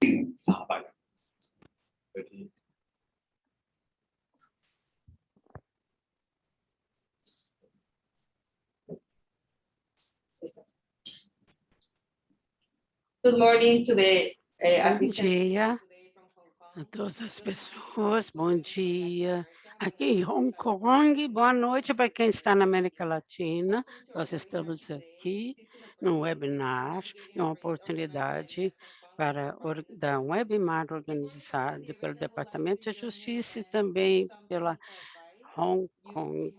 Good morning to the Bom assistants dia today from Hong a Kong. todas as pessoas, bom dia. Aqui em Hong Kong, boa noite para quem está na América Latina. Nós estamos aqui no webinar, é uma oportunidade para dar um webinar organizado pelo Departamento de Justiça e também pela Hong Kong.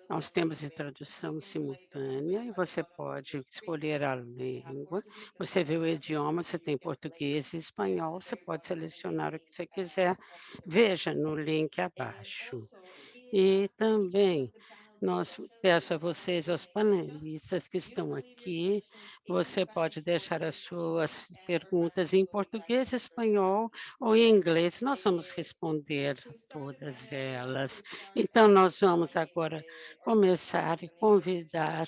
Nós temos a tradução simultânea e você pode escolher a língua. Você vê o idioma, você tem português e espanhol, você pode selecionar o que você quiser. Veja no link abaixo. E também peço a vocês, aos panelistas que estão aqui, você pode deixar as suas perguntas em português, espanhol ou em inglês. Nós vamos responder todas elas. Então, nós vamos agora começar e convidar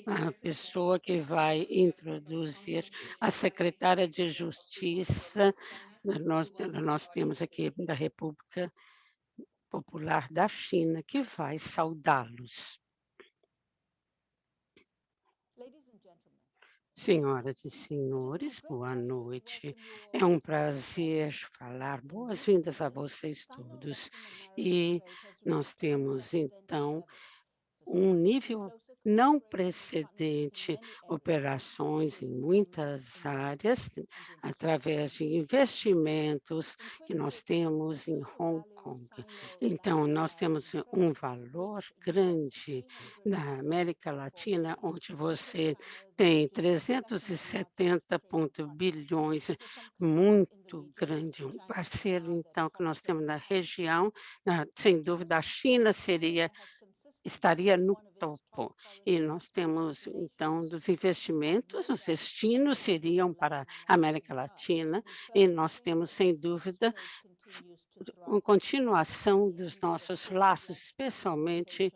a pessoa que vai introduzir a secretária de Justiça. Nós temos aqui da República Popular da China, que vai saudá-los. Senhoras e senhores, boa noite. É um prazer falar. Boas-vindas a vocês todos. E nós temos, então, um nível não precedente, operações em muitas áreas, através de investimentos que nós temos em Hong Kong. Então, nós temos um valor grande na América Latina, onde você tem 370 bilhões, muito grande, um parceiro, então, que nós temos na região, sem dúvida, a China estaria no topo. E nós temos, então, dos investimentos, os destinos seriam para a América Latina, e nós temos, sem dúvida, uma continuação dos nossos laços, especialmente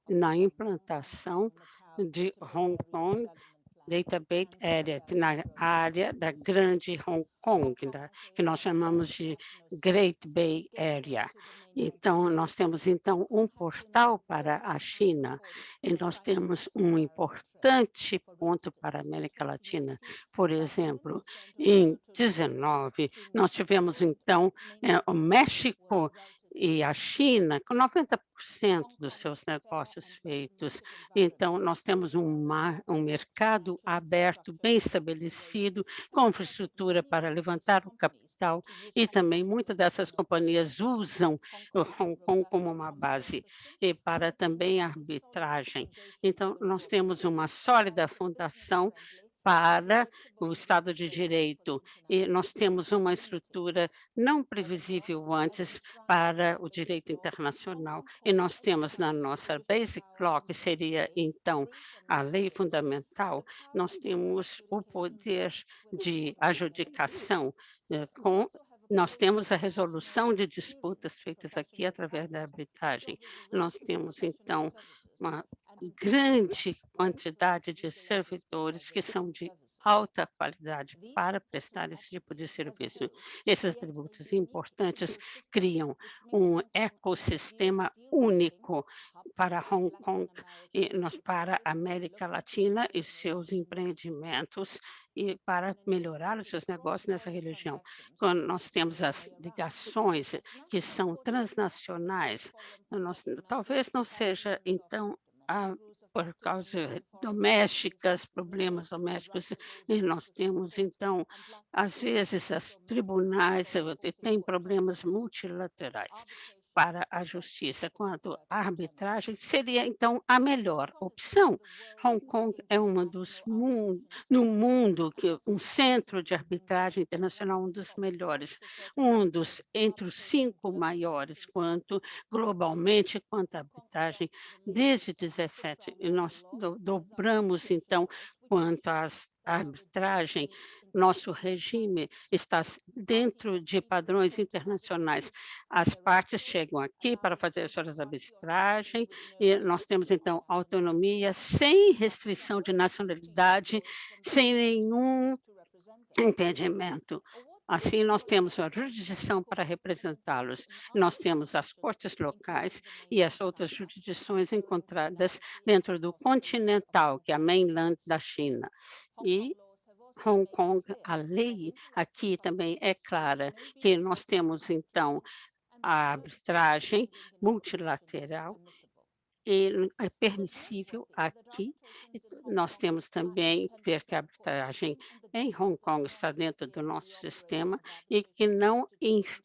na implantação de Hong Kong Database Area, na área da Grande Hong Kong, que nós chamamos de Great Bay Area. Então, nós temos, então, um portal para a China, e nós temos um importante ponto para a América Latina. Por exemplo, em 19, nós tivemos, então, o México e a China, com 90% dos seus negócios feitos. Então, nós temos um mercado aberto, bem estabelecido, com infraestrutura para levantar o capital, e também muitas dessas companhias usam o Hong Kong como uma base e para também a arbitragem. Então, nós temos uma sólida fundação para o Estado de Direito, e nós temos uma estrutura não previsível antes para o direito internacional, e nós temos na nossa Basic Law, que seria, então, a lei fundamental, nós temos o poder de adjudicação nós temos a resolução de disputas feitas aqui através da arbitragem. Nós temos, então, uma grande quantidade de servidores que são de alta qualidade para prestar esse tipo de serviço. Esses tributos importantes criam um ecossistema único para Hong Kong e para a América Latina e seus empreendimentos e para melhorar os seus negócios nessa região. Quando nós temos as ligações que são transnacionais, talvez não seja, então, por causa domésticas, problemas domésticos, e nós temos, então, às vezes, os tribunais têm problemas multilaterais para a justiça, quanto à arbitragem seria, então, a melhor opção. Hong Kong é uma no mundo, um centro de arbitragem internacional, um dos melhores, entre os 5 maiores, globalmente, quanto à arbitragem, desde 17. E nós dobramos, então, quanto à arbitragem, nosso regime está dentro de padrões internacionais. As partes chegam aqui para fazer suas arbitragens e nós temos, então, autonomia sem restrição de nacionalidade, sem nenhum impedimento. Assim, nós temos a jurisdição para representá-los. Nós temos as cortes locais e as outras jurisdições encontradas dentro do continental, que é a mainland da China. E Hong Kong, a lei aqui também é clara, que nós temos, então, a arbitragem multilateral e é permissível aqui. Nós temos também que ver que a arbitragem em Hong Kong está dentro do nosso sistema e que não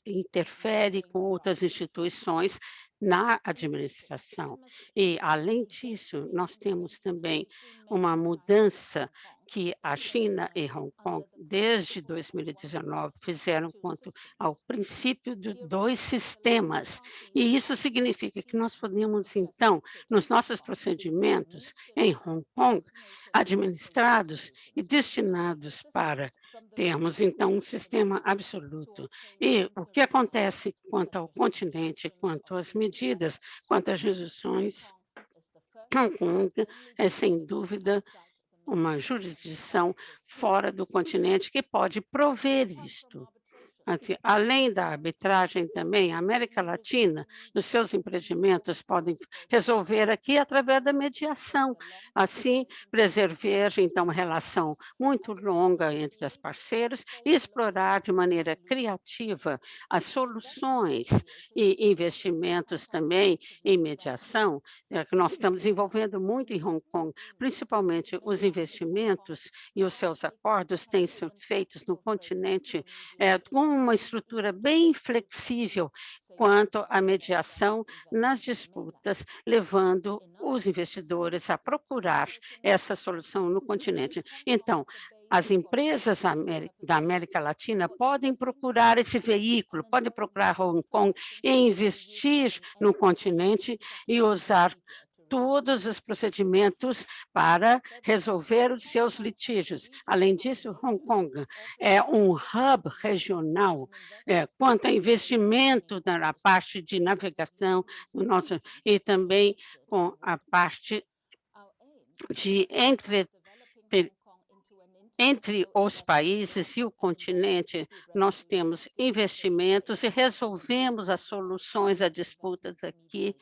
interfere com outras instituições na administração. E, além disso, nós temos também uma mudança que a China e Hong Kong, desde 2019, fizeram quanto ao princípio de dois sistemas. E isso significa que nós podemos, então, nos nossos procedimentos em Hong Kong, administrados e destinados para termos, então, um sistema absoluto. E o que acontece quanto ao continente, quanto às medidas, quanto às resoluções, Hong Kong é, sem dúvida, uma jurisdição fora do continente que pode prover isto. Assim, além da arbitragem também, a América Latina, os seus empreendimentos podem resolver aqui através da mediação, assim preservar então uma relação muito longa entre as parceiros e explorar de maneira criativa as soluções e investimentos também em mediação, que nós estamos desenvolvendo muito em Hong Kong, principalmente os investimentos e os seus acordos têm sido feitos no continente com uma estrutura bem flexível quanto à mediação nas disputas, levando os investidores a procurar essa solução no continente. Então, as empresas da América Latina podem procurar esse veículo, podem procurar Hong Kong e investir no continente e usar todos os procedimentos para resolver os seus litígios. Além disso, Hong Kong é um hub regional quanto a investimento na parte de navegação no nosso, e também com a parte de entre os países e o continente, nós temos investimentos e resolvemos as soluções a disputas aqui.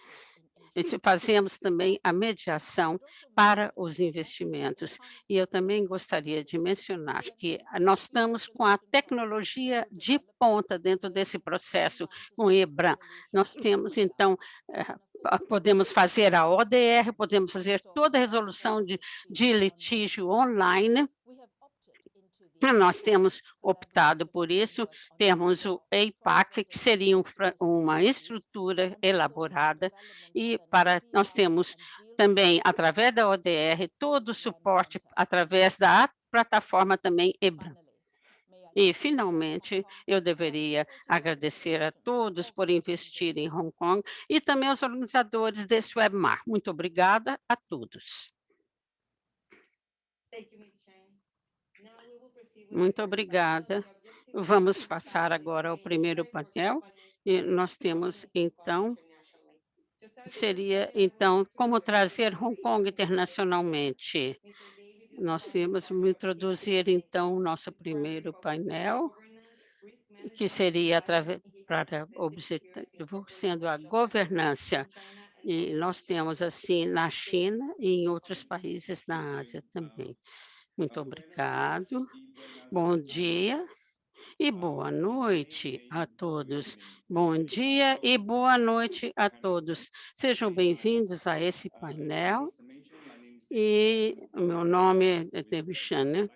Fazemos também a mediação para os investimentos. E eu também gostaria de mencionar que nós estamos com a tecnologia de ponta dentro desse processo, com o EBRAM. Nós temos, então, podemos fazer a ODR, podemos fazer toda a resolução de litígio online. Nós temos optado por isso, temos o EIPAC, que seria uma estrutura elaborada, e nós temos também, através da ODR, todo o suporte através da plataforma também EBRAM. E, finalmente, eu deveria agradecer a todos por investir em Hong Kong e também aos organizadores desse webinar. Muito obrigada a todos. Muito obrigada. Vamos passar agora ao primeiro painel. E nós temos, então, seria, então, como trazer Hong Kong internacionalmente. Nós temos que introduzir, então, o nosso primeiro painel, que seria através para objetivo sendo a governança. E nós temos, assim, na China e em outros países na Ásia também. Muito obrigado. Bom dia. E boa noite a todos. Bom dia e boa noite a todos. Sejam bem-vindos a esse painel. E o meu nome é David Chan, né?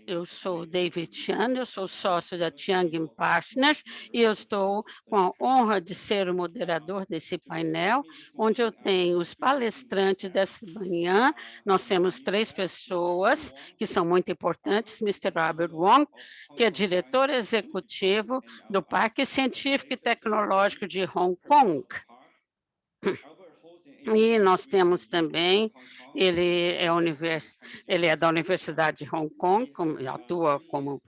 Eu sou David Chan, eu sou sócio da Tianguin Partners e eu estou com a honra de ser o moderador desse painel, onde eu tenho os palestrantes dessa manhã. Nós temos 3 pessoas que são muito importantes, Mr. Robert Wong, que é diretor executivo do Parque Científico e Tecnológico de Hong Kong. E nós temos também, ele é ele é da Universidade de Hong Kong, atua como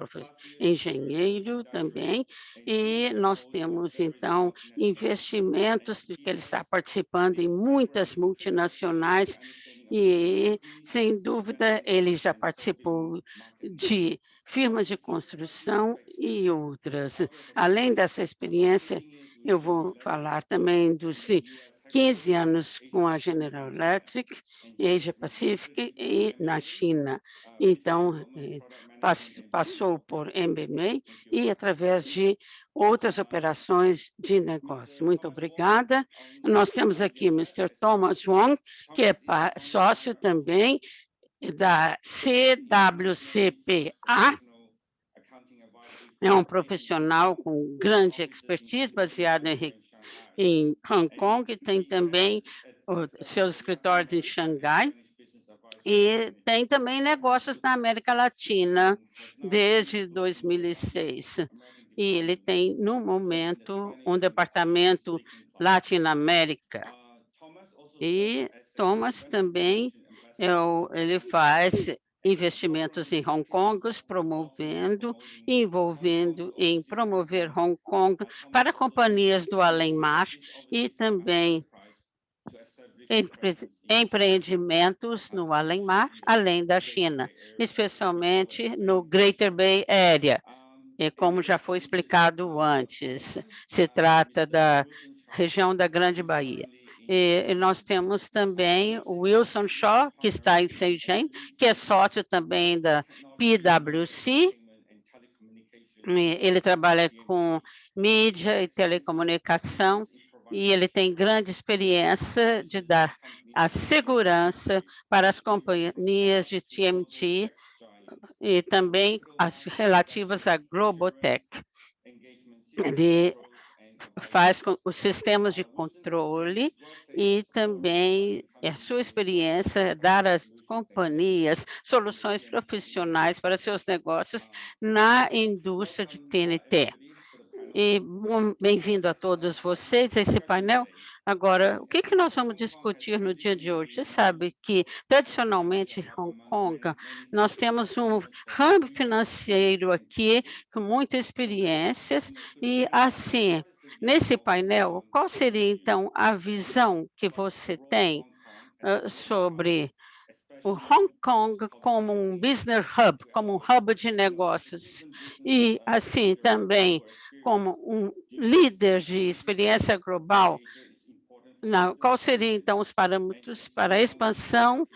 engenheiro também, e nós temos então investimentos de que ele está participando em muitas multinacionais e, sem dúvida, ele já participou de firmas de construção e outras. Além dessa experiência, eu vou falar também dos 15 anos com a General Electric, Asia Pacific e na China. Então, passou por MBA e através de outras operações de negócio. Muito obrigada. Nós temos aqui Mr. Thomas Wong, que é sócio também da CWCPA, é um profissional com grande expertise, baseado em Hong Kong, tem também seus escritórios em Xangai, e tem também negócios na América Latina desde 2006. E ele tem, no momento, um departamento Latinoamérica. E Thomas também, ele faz investimentos em Hong Kong, os promovendo, envolvendo em promover Hong Kong para companhias do além-mar e também empreendimentos no além-mar, além da China, especialmente no Greater Bay Area. E como já foi explicado antes, se trata da região da Grande Bahia. E nós temos também o Wilson Shaw, que está em Shenzhen, que é sócio também da PwC. Ele trabalha com mídia e telecomunicação e ele tem grande experiência de dar a segurança para as companhias de TMT e também as relativas à Globotech. Ele faz com os sistemas de controle e também a sua experiência dar às companhias soluções profissionais para seus negócios na indústria de TNT. E bem-vindo a todos vocês a esse painel. Agora, o que nós vamos discutir no dia de hoje? Você sabe que, tradicionalmente, em Hong Kong, nós temos um hub financeiro aqui com muitas experiências e, assim, nesse painel, qual seria, então, a visão que você tem sobre o Hong Kong como um business hub, como um hub de negócios, e assim também como um líder de experiência global, qual seria então os parâmetros para a expansão?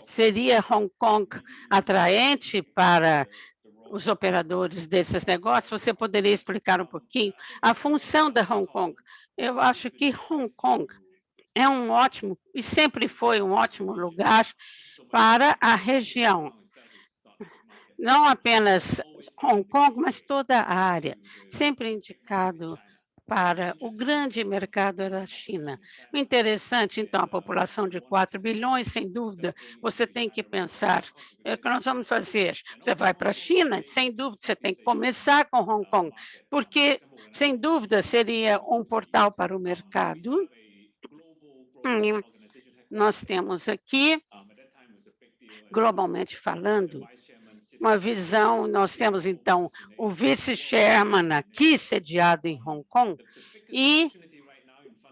Seria Hong Kong atraente para os operadores desses negócios? Você poderia explicar um pouquinho a função da Hong Kong? Eu acho que Hong Kong é um ótimo, e sempre foi um ótimo lugar para a região, não apenas Hong Kong, mas toda a área, sempre indicado para o grande mercado da China. O interessante, então, a população de 4 bilhões, sem dúvida, você tem que pensar, o que nós vamos fazer? Você vai para a China, sem dúvida, você tem que começar com Hong Kong, porque, sem dúvida, seria um portal para o mercado. E nós temos aqui, globalmente falando, uma visão, nós temos então o vice-chairman aqui sediado em Hong Kong e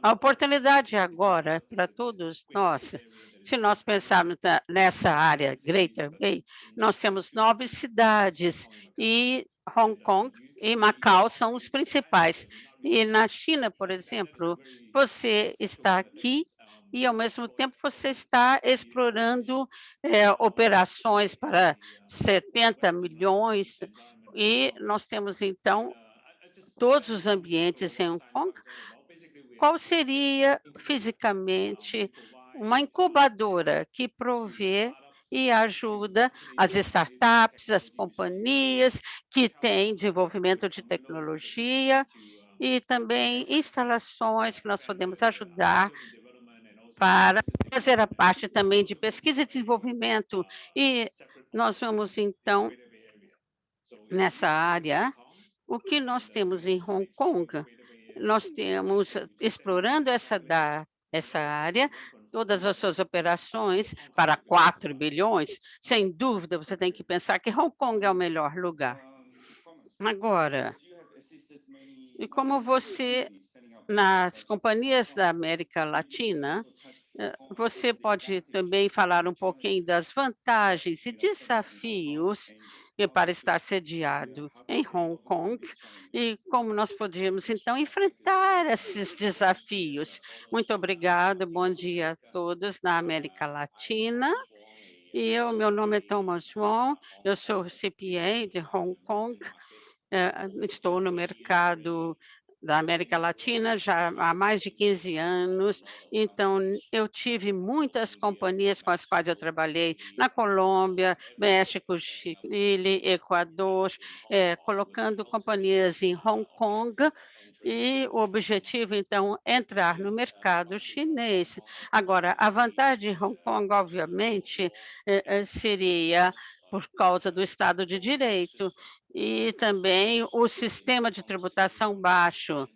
a oportunidade agora para todos nós, se nós pensarmos nessa área Greater Bay, nós temos 9 cidades e Hong Kong e Macau são os principais. E na China, por exemplo, você está aqui e, ao mesmo tempo, você está explorando operações para 70 milhões e nós temos, então, todos os ambientes em Hong Kong. Qual seria fisicamente uma incubadora que provê e ajuda as startups, as companhias que têm desenvolvimento de tecnologia e também instalações que nós podemos ajudar para fazer a parte também de pesquisa e desenvolvimento. E nós vamos, então, nessa área, o que nós temos em Hong Kong? Nós temos, explorando essa área, todas as suas operações para 4 bilhões, sem dúvida você tem que pensar que Hong Kong é o melhor lugar. Agora, e como você nas companhias da América Latina, você pode também falar um pouquinho das vantagens e desafios para estar sediado em Hong Kong e como nós podíamos, então, enfrentar esses desafios. Muito obrigada, bom dia a todos na América Latina. Meu nome é Thomas Wong, eu sou CPA de Hong Kong. Estou no mercado da América Latina já há mais de 15 anos, então eu tive muitas companhias com as quais eu trabalhei na Colômbia, México, Chile, Equador, colocando companhias em Hong Kong, e o objetivo, então, é entrar no mercado chinês. Agora, a vantagem de Hong Kong, obviamente, seria por causa do Estado de Direito, e também o sistema de tributação baixo.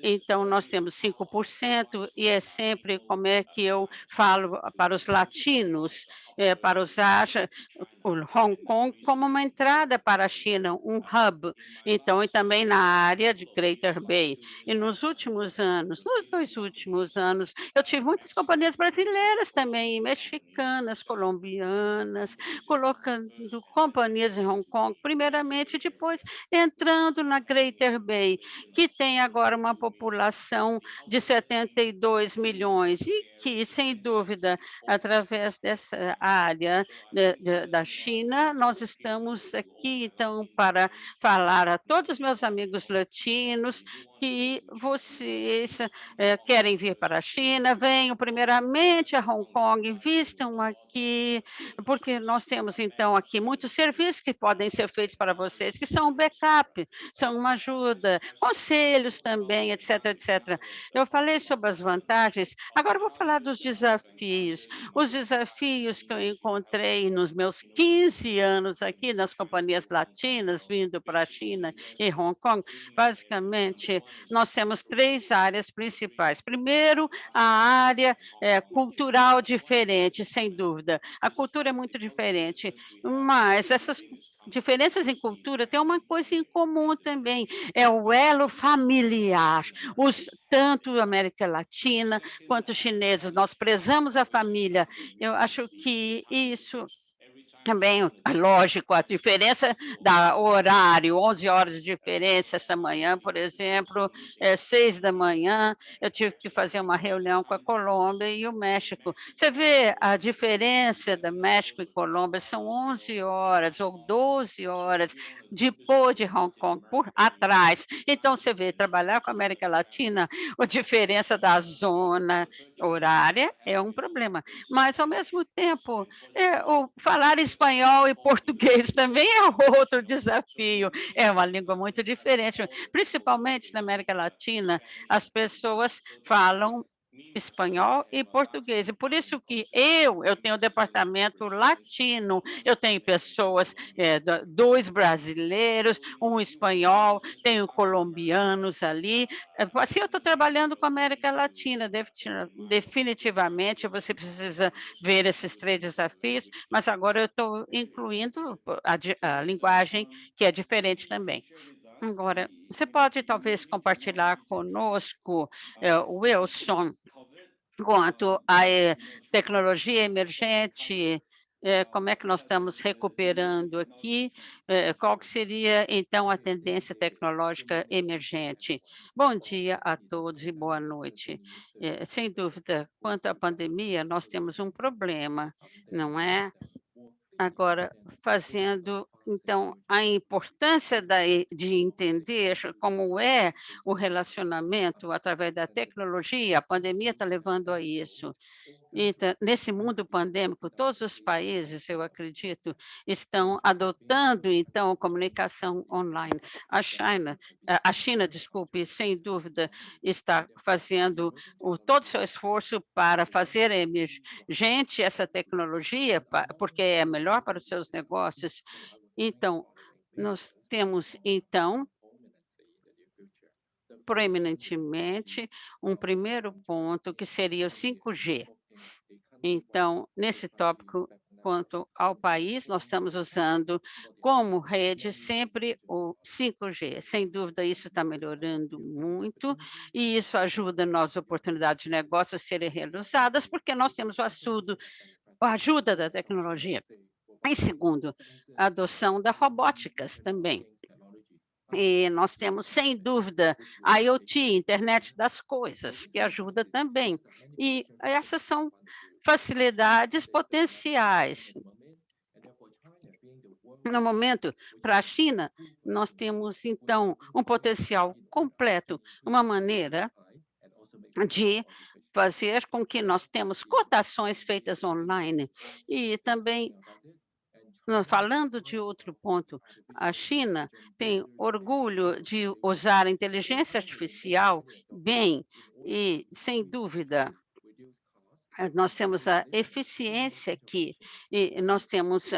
Então nós temos 5% e é sempre como é que eu falo para os latinos, para usar o Hong Kong como uma entrada para a China, um hub, então, e também na área de Greater Bay. E nos últimos anos, nos 2 últimos anos, eu tive muitas companhias brasileiras também, mexicanas, colombianas, colocando companhias em Hong Kong, primeiramente, depois entrando na Greater Bay, que tem agora uma população de 72 milhões e que, sem dúvida, através dessa área da China, nós estamos aqui, então, para falar a todos os meus amigos latinos que vocês querem vir para a China, venham primeiramente a Hong Kong, invistam aqui, porque nós temos, então, aqui muitos serviços que podem ser feitos para vocês, que são um backup, são uma ajuda, conselhos também, etc, etc. Eu falei sobre as vantagens, agora eu vou falar dos desafios. Os desafios que eu encontrei nos meus 15 anos aqui nas companhias latinas, vindo para a China e Hong Kong, basicamente, nós temos 3 áreas principais. Primeiro, a área cultural diferente, sem dúvida. A cultura é muito diferente, mas essas diferenças em cultura têm uma coisa em comum também, é o elo familiar. Tanto a América Latina quanto os chineses, nós prezamos a família. Eu acho que isso também, lógico, a diferença da horário, 11 horas de diferença essa manhã, por exemplo, 6 da manhã, eu tive que fazer uma reunião com a Colômbia e o México. Você vê a diferença da México e Colômbia, são 11 horas ou 12 horas depois de Hong Kong, por atrás. Então, você vê, trabalhar com a América Latina, a diferença da zona horária é um problema, mas, ao mesmo tempo, o falar espanhol e português também é outro desafio, é uma língua muito diferente, principalmente na América Latina, as pessoas falam espanhol e português, e por isso que eu tenho o departamento latino, eu tenho pessoas, 2 brasileiros, um espanhol, tenho colombianos ali, assim eu estou trabalhando com a América Latina, definitivamente você precisa ver esses 3 desafios, mas agora eu estou incluindo a linguagem que é diferente também. Agora, você pode talvez compartilhar conosco, Wilson, quanto à, tecnologia emergente, como é que nós estamos recuperando aqui, qual que seria, então, a tendência tecnológica emergente? Bom dia a todos e boa noite. Sem dúvida, quanto à pandemia, nós temos um problema, não é? Agora, fazendo, então, a importância de entender como é o relacionamento através da tecnologia, a pandemia está levando a isso. Então, nesse mundo pandêmico, todos os países, eu acredito, estão adotando, então, comunicação online. A China, desculpe, sem dúvida, está fazendo todo o seu esforço para fazer emergente essa tecnologia, porque é melhor para os seus negócios. Então, nós temos, então, proeminentemente um primeiro ponto que seria o 5G. Então, nesse tópico, quanto ao país, nós estamos usando como rede sempre o 5G. Sem dúvida, isso está melhorando muito e isso ajuda nossas oportunidades de negócio a serem realizadas, porque nós temos a ajuda da tecnologia. Em segundo, a adoção da robóticas também. E nós temos, sem dúvida, a IoT, Internet das Coisas, que ajuda também. E essas são facilidades potenciais. No momento, para a China, nós temos, então, um potencial completo, uma maneira de fazer com que nós temos cotações feitas online e também falando de outro ponto, a China tem orgulho de usar a inteligência artificial bem e, sem dúvida, nós temos a eficiência aqui e nós temos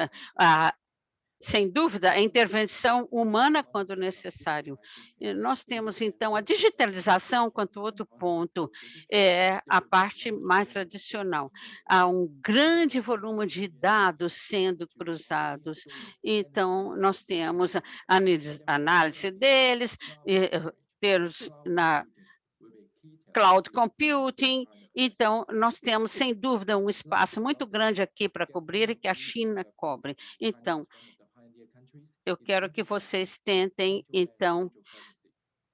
sem dúvida, a intervenção humana quando necessário. E nós temos, então, a digitalização quanto outro ponto, é a parte mais tradicional. Há um grande volume de dados sendo cruzados, então nós temos a análise deles, pelos na cloud computing, então nós temos, sem dúvida, um espaço muito grande aqui para cobrir e que a China cobre. Então, eu quero que vocês tentem, então,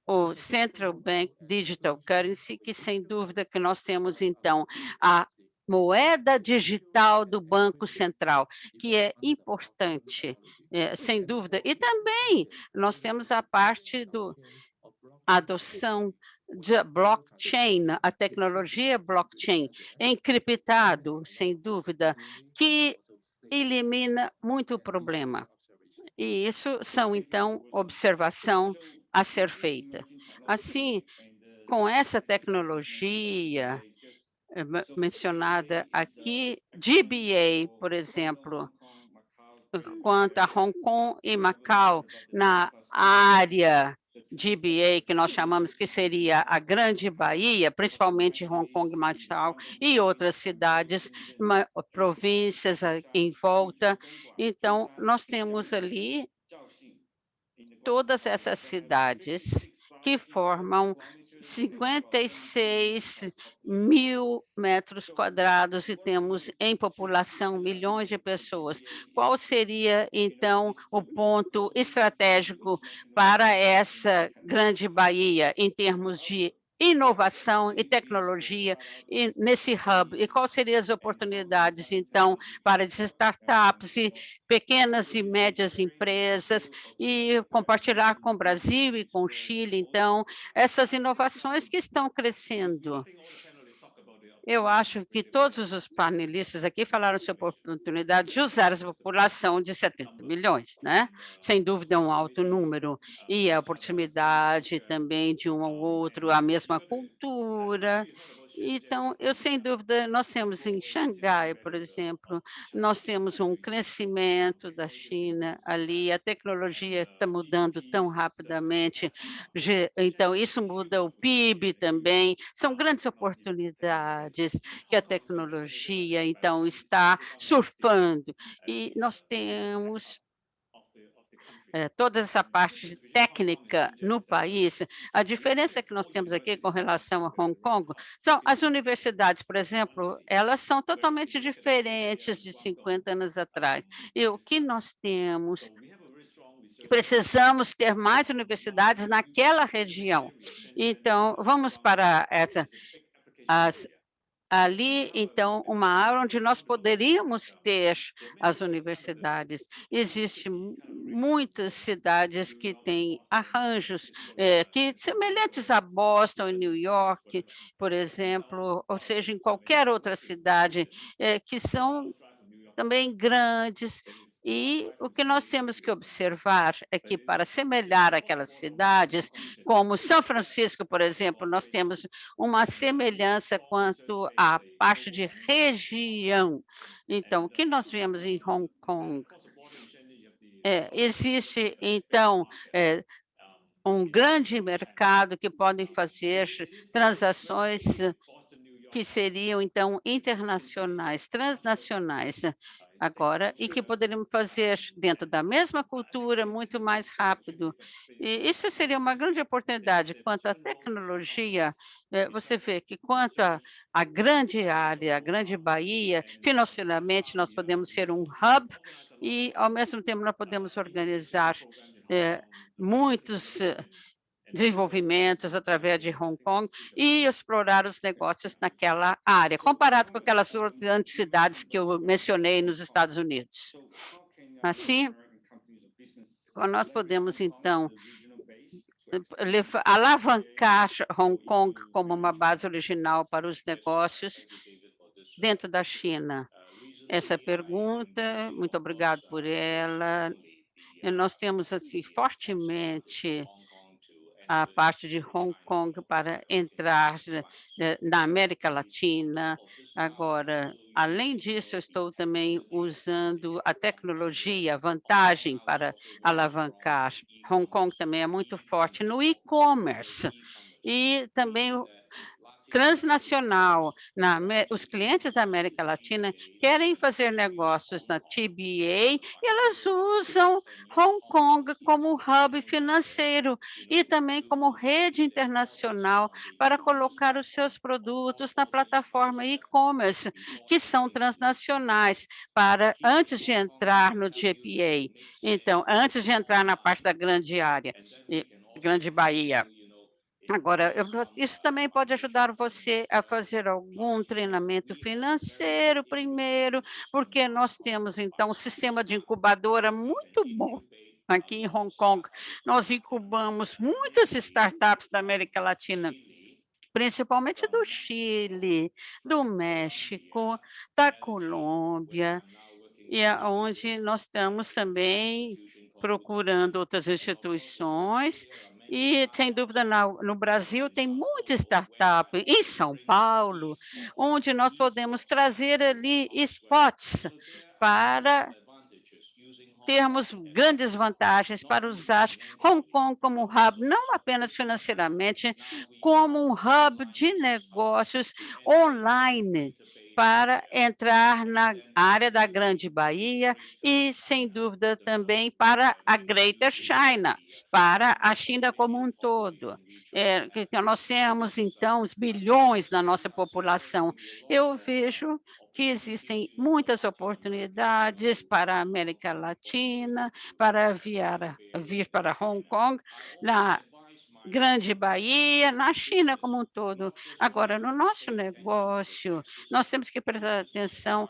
o Central Bank Digital Currency, que sem dúvida que nós temos, então, a moeda digital do Banco Central, que é importante, sem dúvida. E também nós temos a parte do adoção de blockchain, a tecnologia blockchain, encriptado, sem dúvida, que elimina muito problema. E isso são, então, observação a ser feita. Assim, com essa tecnologia mencionada aqui, GBA, por exemplo, quanto a Hong Kong e Macau, na área GBA, que nós chamamos que seria a Grande Bahia, principalmente Hong Kong e Macau, e outras cidades, províncias em volta. Então, nós temos ali todas essas cidades que formam 56.000 metros quadrados e temos em população milhões de pessoas. Qual seria, então, o ponto estratégico para essa grande Bahia em termos de inovação e tecnologia e nesse hub? E quais seriam as oportunidades, então, para as startups e pequenas e médias empresas e compartilhar com o Brasil e com o Chile, então, essas inovações que estão crescendo. Eu acho que todos os panelistas aqui falaram sobre a oportunidade de usar essa população de 70 milhões, né? Sem dúvida é um alto número, e a oportunidade também de um ao outro, a mesma cultura. Então, eu sem dúvida, nós temos em Xangai, por exemplo, nós temos um crescimento da China ali, a tecnologia está mudando tão rapidamente, então isso muda o PIB também, são grandes oportunidades que a tecnologia, então, está surfando. E nós temos toda essa parte técnica no país, a diferença que nós temos aqui com relação a Hong Kong são as universidades, por exemplo, elas são totalmente diferentes de 50 anos atrás. E o que nós temos precisamos ter mais universidades naquela região. Então, vamos para as ali, então, uma área onde nós poderíamos ter as universidades. Existem muitas cidades que têm arranjos que semelhantes a Boston e New York, por exemplo, ou seja, em qualquer outra cidade, que são também grandes. E o que nós temos que observar é que, para semelhar aquelas cidades, como São Francisco, por exemplo, nós temos uma semelhança quanto à parte de região. Então, o que nós vemos em Hong Kong? Existe, então, um grande mercado que podem fazer transações que seriam, então, internacionais, transnacionais, agora, e que poderíamos fazer dentro da mesma cultura muito mais rápido. E isso seria uma grande oportunidade. Quanto à tecnologia, você vê que quanto à grande área, a grande Bahia, financeiramente nós podemos ser um hub e, ao mesmo tempo, nós podemos organizar, eh, muitos desenvolvimentos através de Hong Kong e explorar os negócios naquela área, comparado com aquelas outras grandes cidades que eu mencionei nos Estados Unidos. Assim, nós podemos então alavancar Hong Kong como uma base original para os negócios dentro da China. Essa pergunta, muito obrigado por ela. E nós temos assim fortemente a parte de Hong Kong para entrar, na América Latina. Agora, além disso, eu estou também usando a tecnologia, a vantagem para alavancar. Hong Kong também é muito forte no e-commerce e também transnacional. Os clientes da América Latina querem fazer negócios na TBA e elas usam Hong Kong como hub financeiro e também como rede internacional para colocar os seus produtos na plataforma e-commerce, que são transnacionais, para antes de entrar no GPA. Então, antes de entrar na parte da grande área, Grande Bahia. Agora, isso também pode ajudar você a fazer algum treinamento financeiro primeiro, porque nós temos, então, um sistema de incubadora muito bom aqui em Hong Kong. Nós incubamos muitas startups da América Latina, principalmente do Chile, do México, da Colômbia, e aonde nós estamos também procurando outras instituições e, sem dúvida, no Brasil tem muita startup, em São Paulo, onde nós podemos trazer ali spots para termos grandes vantagens para usar Hong Kong como hub, não apenas financeiramente, como um hub de negócios online para entrar na área da Grande Bahia e, sem dúvida, também para a Greater China, para a China como um todo. Que nós temos, então, os bilhões da nossa população. Eu vejo que existem muitas oportunidades para a América Latina, para vir para Hong Kong, na Grande Bahia, na China como um todo. Agora, no nosso negócio, nós temos que prestar atenção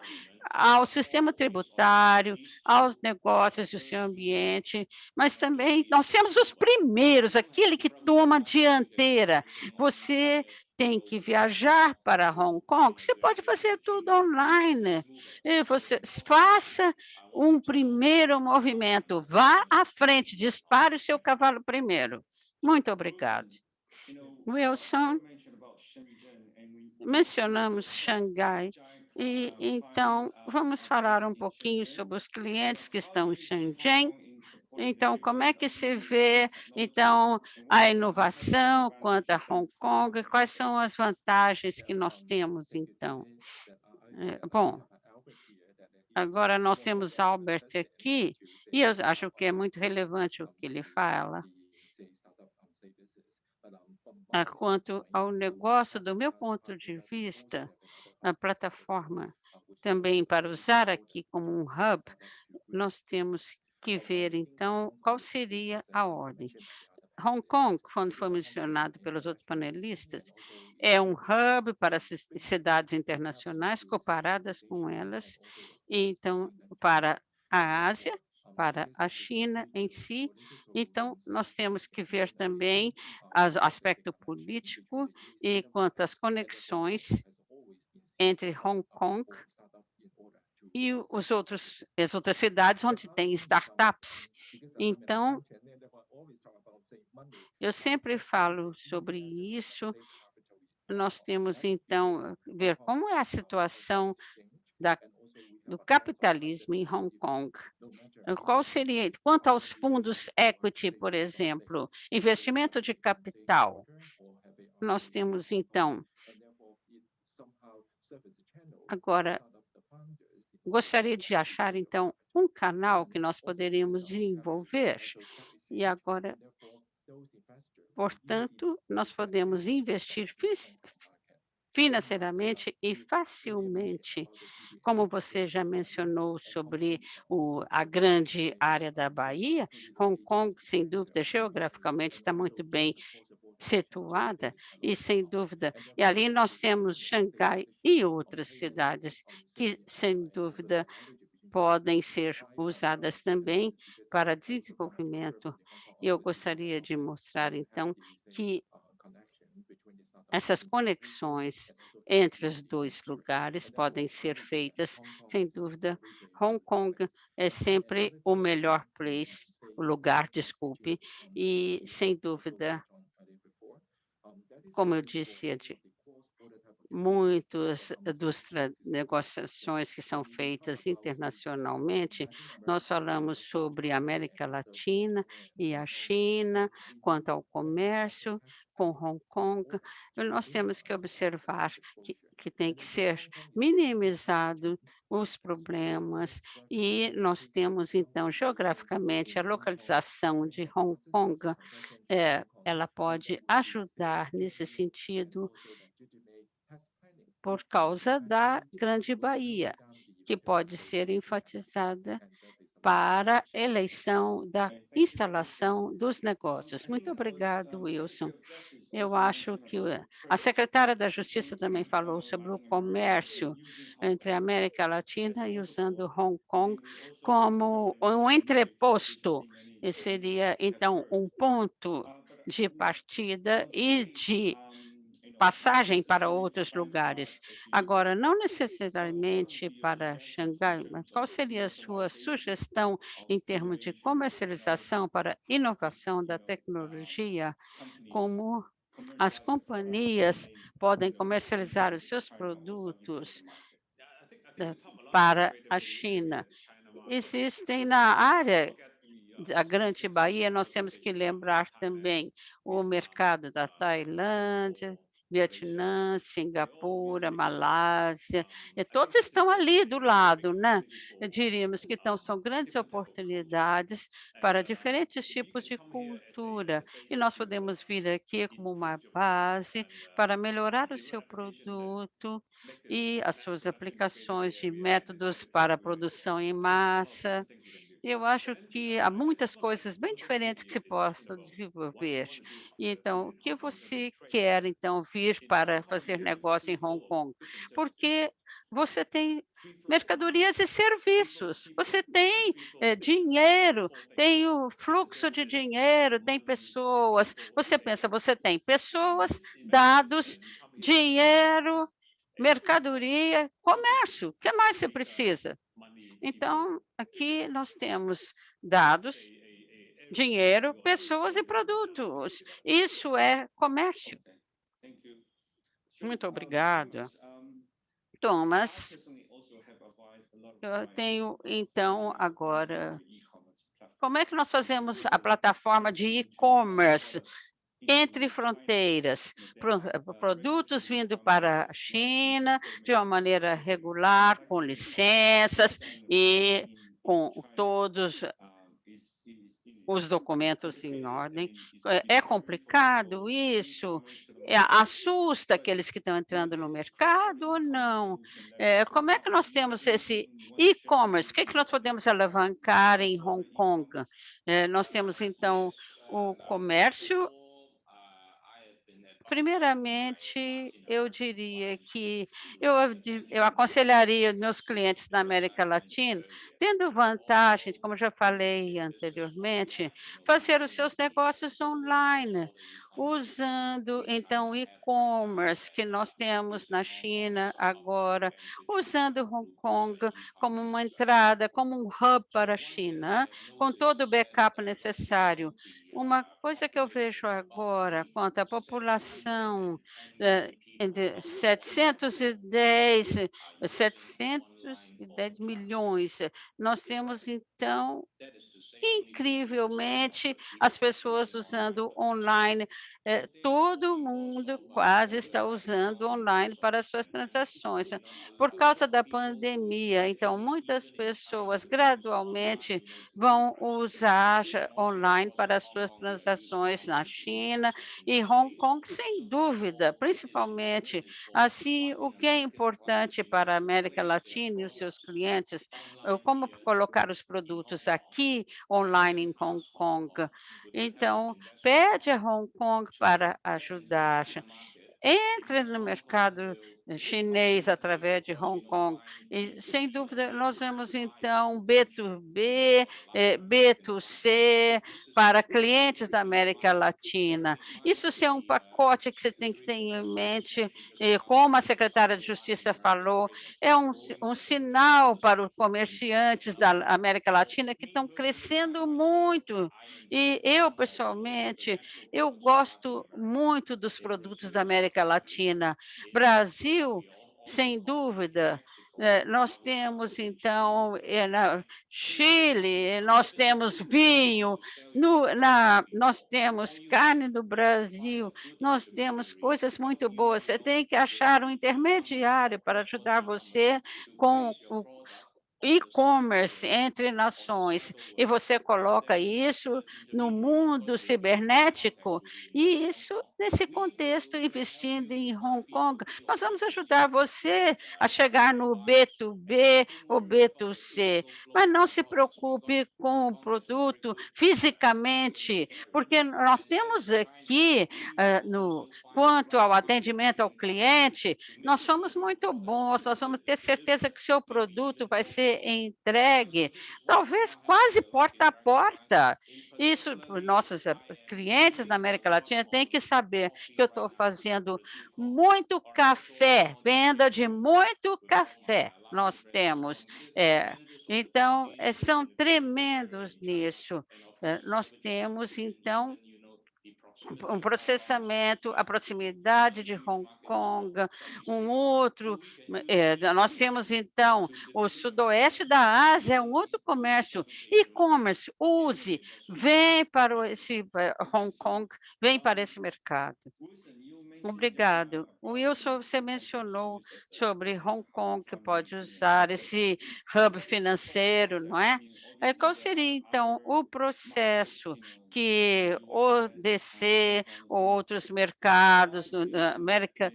ao sistema tributário, aos negócios e o seu ambiente, mas também nós temos os primeiros, aquele que toma a dianteira. Você tem que viajar para Hong Kong, você pode fazer tudo online. E você faça um primeiro movimento, vá à frente, dispare o seu cavalo primeiro. Muito obrigado. Wilson, mencionamos Xangai e então vamos falar um pouquinho sobre os clientes que estão em Shenzhen. Então, como é que se vê, então, a inovação quanto a Hong Kong? Quais são as vantagens que nós temos, então? Bom, agora nós temos Albert aqui, e eu acho que é muito relevante o que ele fala. Quanto ao negócio, do meu ponto de vista, a plataforma também para usar aqui como um hub, nós temos que ver, então, qual seria a ordem. Hong Kong, quando foi mencionado pelos outros panelistas, é um hub para cidades internacionais comparadas com elas, e então, para a Ásia, para a China em si. Então, nós temos que ver também o aspecto político e quanto às conexões entre Hong Kong e as outras cidades onde tem startups. Então, eu sempre falo sobre isso. Nós temos, então, ver como é a situação da do capitalismo em Hong Kong. Qual seria quanto aos fundos equity, por exemplo, investimento de capital, nós temos então agora gostaria de achar então um canal que nós poderíamos desenvolver, e agora, portanto, nós podemos investir financeiramente e facilmente, como você já mencionou sobre a grande área da Bahia, Hong Kong, sem dúvida, geograficamente está muito bem situada e sem dúvida, e ali nós temos Xangai e outras cidades que, sem dúvida, podem ser usadas também para desenvolvimento. Eu gostaria de mostrar, então, que essas conexões entre os 2 lugares podem ser feitas, sem dúvida. Hong Kong é sempre o melhor o lugar, desculpe, e sem dúvida, como eu disse muitos dos negociações que são feitas internacionalmente, nós falamos sobre a América Latina e a China, quanto ao comércio com Hong Kong, e nós temos que observar que tem que ser minimizado os problemas, e nós temos então geograficamente a localização de Hong Kong, ela pode ajudar nesse sentido por causa da Grande Bahia, que pode ser enfatizada para eleição da instalação dos negócios. Muito obrigado, Wilson. Eu acho que a secretária da Justiça também falou sobre o comércio entre a América Latina e usando Hong Kong como um entreposto, e seria então um ponto de partida e de passagem para outros lugares. Agora, não necessariamente para Xangai, mas qual seria a sua sugestão em termos de comercialização para inovação da tecnologia, como as companhias podem comercializar os seus produtos, eh, para a China? Existem na área a Grande Bahia, nós temos que lembrar também o mercado da Tailândia, Vietnã, Singapura, Malásia, e todos estão ali do lado, né? Diríamos que então são grandes oportunidades para diferentes tipos de cultura, e nós podemos vir aqui como uma base para melhorar o seu produto e as suas aplicações de métodos para produção em massa. Eu acho que há muitas coisas bem diferentes que se possam desenvolver. E então, o que você quer, então, vir para fazer negócio em Hong Kong? Porque você tem mercadorias e serviços, você tem, dinheiro, tem o fluxo de dinheiro, tem pessoas. Você pensa, você tem pessoas, dados, dinheiro, mercadoria, comércio, o que mais você precisa? Então, aqui nós temos dados, dinheiro, pessoas e produtos. Isso é comércio. Muito obrigada. Thomas, eu tenho então agora, como é que nós fazemos a plataforma de e-commerce entre fronteiras, produtos vindo para a China de uma maneira regular, com licenças e com todos os documentos em ordem. É complicado isso? Assusta aqueles que estão entrando no mercado ou não? Como é que nós temos esse e-commerce? O que é que nós podemos alavancar em Hong Kong? Nós temos, então, o comércio. Primeiramente, eu diria que eu aconselharia os meus clientes da América Latina, tendo vantagem, como já falei anteriormente, fazer os seus negócios online, usando então o e-commerce que nós temos na China agora, usando Hong Kong como uma entrada, como um hub para a China, com todo o backup necessário. Uma coisa que eu vejo agora quanto à população, entre 710, 700 210 milhões. Nós temos, então, incrivelmente, as pessoas usando online, todo mundo quase está usando online para as suas transações. Por causa da pandemia, então muitas pessoas gradualmente vão usar online para as suas transações na China e Hong Kong, sem dúvida, principalmente. Assim, o que é importante para a América Latina e os seus clientes, como colocar os produtos aqui online em Hong Kong. Então, pede a Hong Kong para ajudar. Entre no mercado chinês através de Hong Kong e, sem dúvida, nós vemos então B2B, B2C para clientes da América Latina. Isso sim é um pacote que você tem que ter em mente, como a secretária de Justiça falou, é um sinal para os comerciantes da América Latina que estão crescendo muito. E eu, pessoalmente, eu gosto muito dos produtos da América Latina. Brasil, sem dúvida, nós temos então, na Chile, nós temos vinho, nós temos carne do Brasil, nós temos coisas muito boas. Você tem que achar um intermediário para ajudar você com o e-commerce entre nações, e você coloca isso no mundo cibernético, e isso nesse contexto, investindo em Hong Kong, nós vamos ajudar você a chegar no B2B ou B2C, mas não se preocupe com o produto fisicamente, porque nós temos aqui, no quanto ao atendimento ao cliente, nós somos muito bons, nós vamos ter certeza que seu produto vai ser entregue, talvez quase porta a porta. Isso para os nossos clientes na América Latina têm que saber que eu estou fazendo muito café, venda de muito café nós temos. É, então, são tremendos nisso. Nós temos, então, um processamento, a proximidade de Hong Kong, um outro, nós temos então o sudoeste da Ásia, é um outro comércio, e-commerce, use, vem para esse Hong Kong, vem para esse mercado. Obrigado. Wilson, você mencionou sobre Hong Kong, que pode usar esse hub financeiro, não é? Qual seria, então, o processo que o DC ou outros mercados da América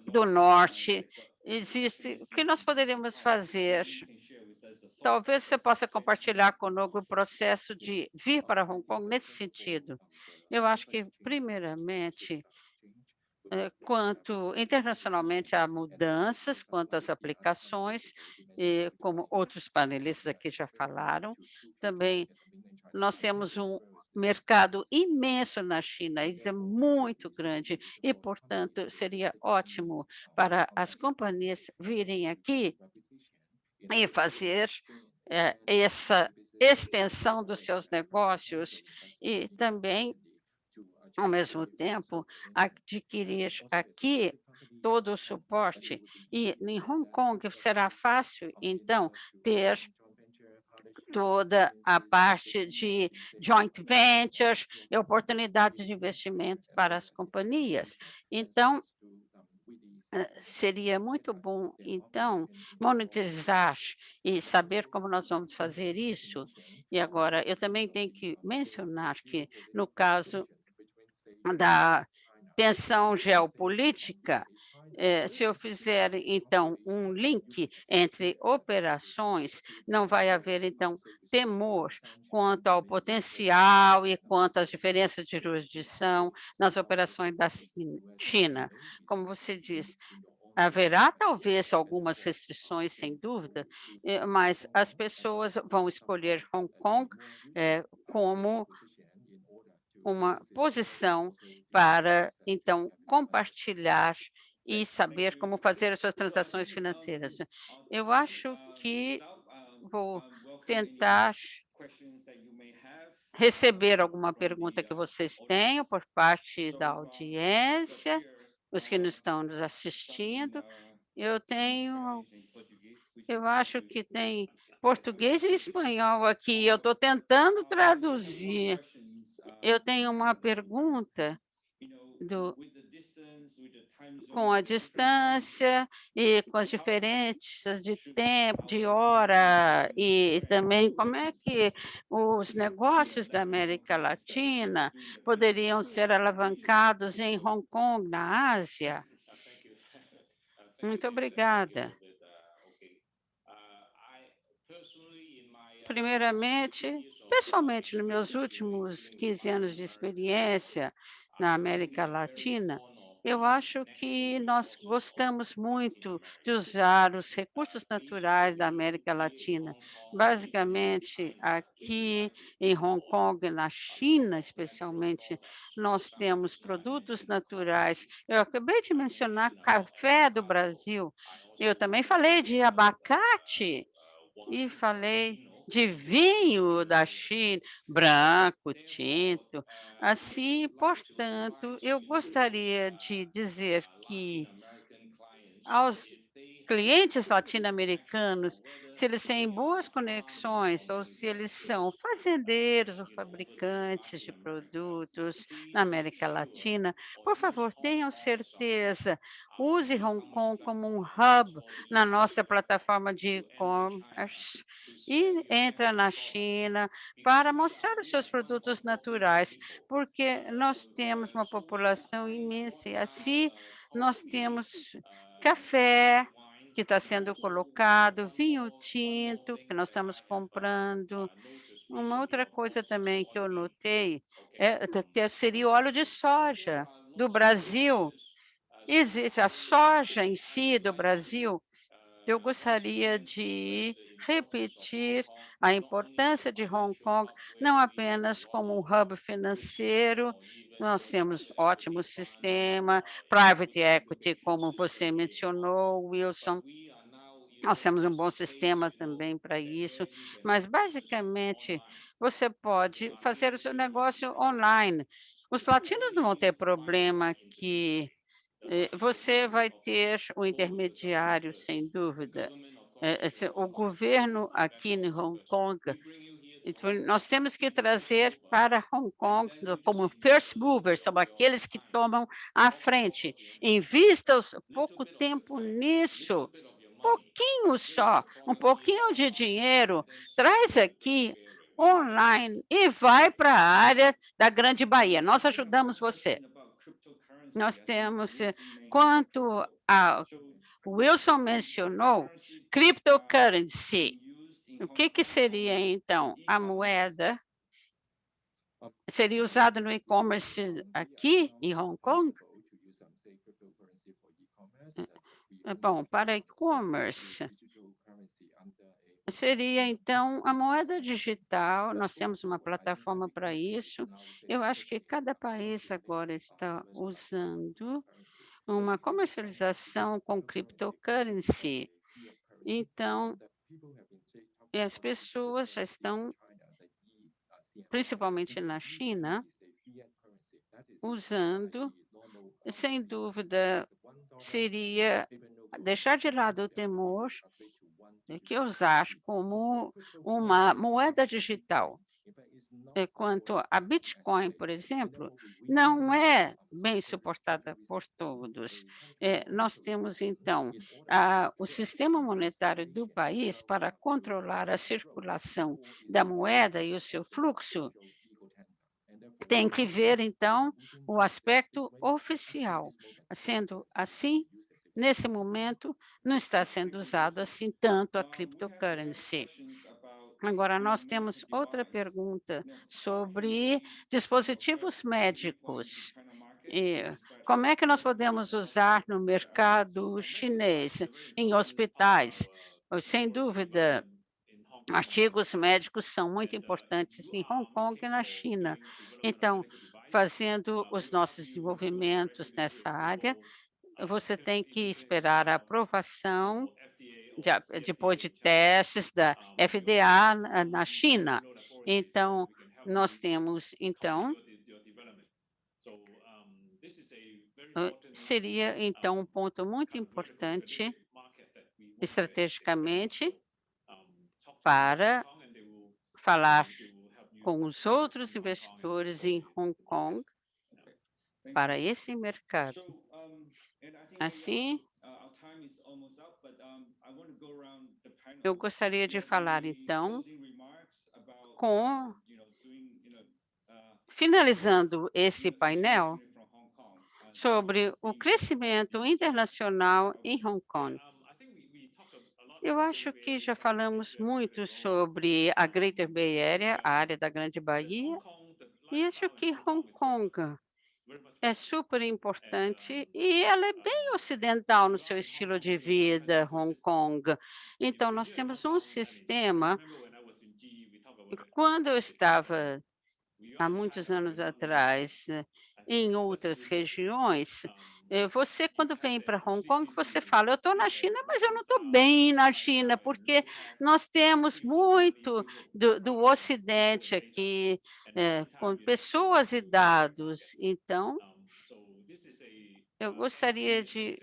do Norte existe, o que nós poderíamos fazer? Talvez você possa compartilhar conosco o processo de vir para Hong Kong nesse sentido. Eu acho que, primeiramente, quanto internacionalmente há mudanças, quanto às aplicações, como outros panelistas aqui já falaram, também nós temos um mercado imenso na China, isso é muito grande e, portanto, seria ótimo para as companhias virem aqui e fazer, essa extensão dos seus negócios e também, ao mesmo tempo, adquirir aqui todo o suporte. E em Hong Kong será fácil, então, ter toda a parte de joint ventures e oportunidades de investimento para as companhias. Então, seria muito bom, então, monetizar e saber como nós vamos fazer isso. E agora, eu também tenho que mencionar que, no caso da tensão geopolítica, se eu fizer, então, um link entre operações, não vai haver, então, temor quanto ao potencial e quanto às diferenças de jurisdição nas operações da China. Como você diz, haverá talvez algumas restrições, sem dúvida, mas as pessoas vão escolher Hong Kong, como uma posição para, então, compartilhar e saber como fazer as suas transações financeiras. Eu acho que vou tentar receber alguma pergunta que vocês tenham por parte da audiência, os que nos estão nos assistindo, Eu tenho eu acho que tem português e espanhol aqui, eu estou tentando traduzir. Eu tenho uma pergunta do com a distância e com as diferenças de tempo, de hora, e também como é que os negócios da América Latina poderiam ser alavancados em Hong Kong, na Ásia? Thank you Muito for your perspective obrigada. of it. Okay. I personally, in my last Primeiramente, 15 years of pessoalmente, nos meus experience últimos living in 15 Latin anos de America, experiência na I'm América really very Latina, fond of eu the acho natural que nós resources of gostamos Latin muito de America. usar os recursos naturais da Basically, América here in Latina. Hong Kong, we believe Basicamente, if we aqui like to em Hong export Kong e na a lot China, of natural especialmente, products, for nós example, temos just now I produtos mentioned naturais. coffee, Eu acabei de I mencionar mentioned about café do avocado. Brasil. I Eu also também falei mentioned de about abacate. E wine from falei de China. vinho da China, branco, Therefore, tinto. I would Assim, like to portanto, advise eu to those gostaria de dizer Latin que American clients aos if they have clientes good connections or latino-americanos, whether se eles they têm boas are farmers conexões or ou se eles são investors, fazendeiros ou over there in fabricantes Latin de America, produtos na please make América sure Latina, or por use favor, Hong tenham Kong as certeza, our use Hong e-commerce Kong como um platform, as hub well the na e-commerce nossa platform plataforma de to enter China e-commerce to sell e your entra natural na products China because para we mostrar are os seus really produtos 1.4 billion naturais, people. porque nós temos uma So população combine imensa what e now assim nós coffee, temos café wine, que está and sendo also colocado, vinho tinto que thing nós that I estamos have comprando. noticed Uma recently, outra of coisa course, is também que eu soybean. notei Okay, seria o óleo de there soja are do lots of Brasil. spices as Existe a well. soja em I si would do like to Brasil. Eu once gostaria again stress de the importance of Hong repetir Kong, a not only as a importância de Hong financial Kong, hub não where we have a apenas lot como um of hub good system financeiro, or even nós the temos private ótimo equity fund sistema, equity private equity, innovation como você system in Hong mencionou, Kong, but Wilson. we are now Nós temos um as a bom place, sistema também para isso, where you can mas register basicamente online. você So pode I'm fazer o really seu here negócio to online. Os latinos não vão only ter provide the problema right que intermediary, the right você intermediary vai of ter o both the government intermediário, first. sem The dúvida. government, of course, has a lot O of money, so we governo aqui invest em on it Hong first. Kong, We bring you here to então Hong nós Kong temos que to take trazer over, para Hong and Kong then you como see with first a little movers, bit são of your aqueles que time, tomam à not a lot frente. of your time, Invista little pouco bit of your tempo time, little nisso, bit of your money, pouquinho bring só, the um products here pouquinho de online, dinheiro, and then traz sell them aqui here in China. online e vai para a área da Grande Bahia. Nós I have ajudamos one você. question about cryptocurrency. Nós I think temos, Wilson mentioned quanto crypto. a So o Wilson is mencionou, cryptocurrency cryptocurrency. being used in O Hong que que Kong for seria então a e-commerce? moeda? Seria usado no e-commerce aqui em Hong Kong? Bom, para e-commerce, seria então a moeda digital. Nós temos uma plataforma para isso. Eu acho que cada país agora está usando uma comercialização com cryptocurrency. Então, e as pessoas já estão, principalmente na China, usando, sem dúvida, seria deixar de lado o temor que usar como uma moeda digital. Quanto a Bitcoin, por exemplo, não é bem suportada por todos. Nós temos, então, o sistema monetário do país para controlar a circulação da moeda e o seu fluxo tem que ver, então, o aspecto oficial. Sendo assim, nesse momento, não está sendo usado assim tanto a We have another cryptocurrency. questions about Agora, nós medical temos outra device. pergunta How can sobre we offer dispositivos Bitcoin to médicos. China market E with better como é que nós podemos performance? usar no mercado Medical device chinês, is a very em important part of hospitais? our Sem dúvida, development in Hong Kong and artigos China. médicos são muito And importantes you em Hong are Kong e making na or China. doing development of Então, medical device. fazendo We os will help nossos you very desenvolvimentos quickly to nessa área, approval você tem que in the esperar a sense of aprovação so-called FDA or depois CFDA de in China. testes da We will FDA have na some China. regular authorities that Então, we can help nós you to temos, complete então, your development. So this is a very important seria então um ponto muito kind of medical importante expenditure estrategicamente para falar com os outros investidores em Hong Kong para esse mercado. Assim, eu gostaria de falar então com finalizando esse painel sobre o crescimento internacional em Hong Kong. Eu acho que já falamos muito sobre a Greater Bay Area, a área da Grande Bahia, e acho que Hong Kong é super importante e ela é bem ocidental no seu estilo de vida, Hong Kong. Então, nós temos um sistema. E quando eu estava há muitos anos atrás, em outras regiões, você quando vem para Hong Kong, você fala: "Eu estou na China, mas eu não estou bem na China", porque nós temos muito do ocidente aqui, com pessoas e dados. Então, eu gostaria de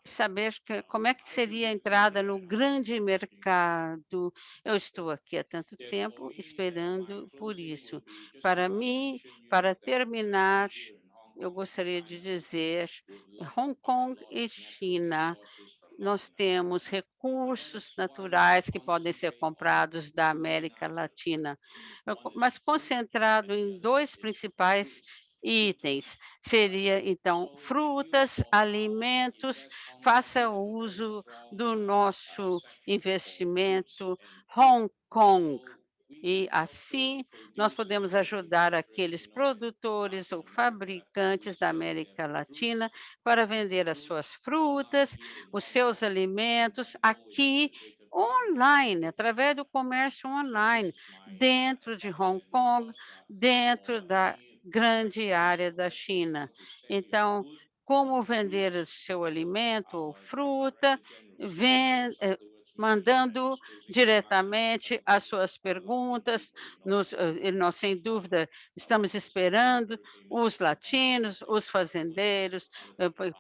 saber como é que seria a entrada no grande mercado. Eu estou aqui há tanto tempo esperando por isso. Para mim, para terminar, eu gostaria de dizer, Hong Kong e China, nós temos recursos naturais que podem ser comprados da América Latina, mas concentrado em 2 principais itens, seria então frutas, alimentos, faça uso do nosso investimento Hong Kong. E assim nós podemos ajudar aqueles produtores ou fabricantes da América Latina para vender as suas frutas, os seus alimentos aqui online, através do comércio online, dentro de Hong Kong, dentro da grande área da China. Então, como vender o seu alimento ou fruta, mandando diretamente as suas perguntas, e nós, sem dúvida, estamos esperando os latinos, os fazendeiros,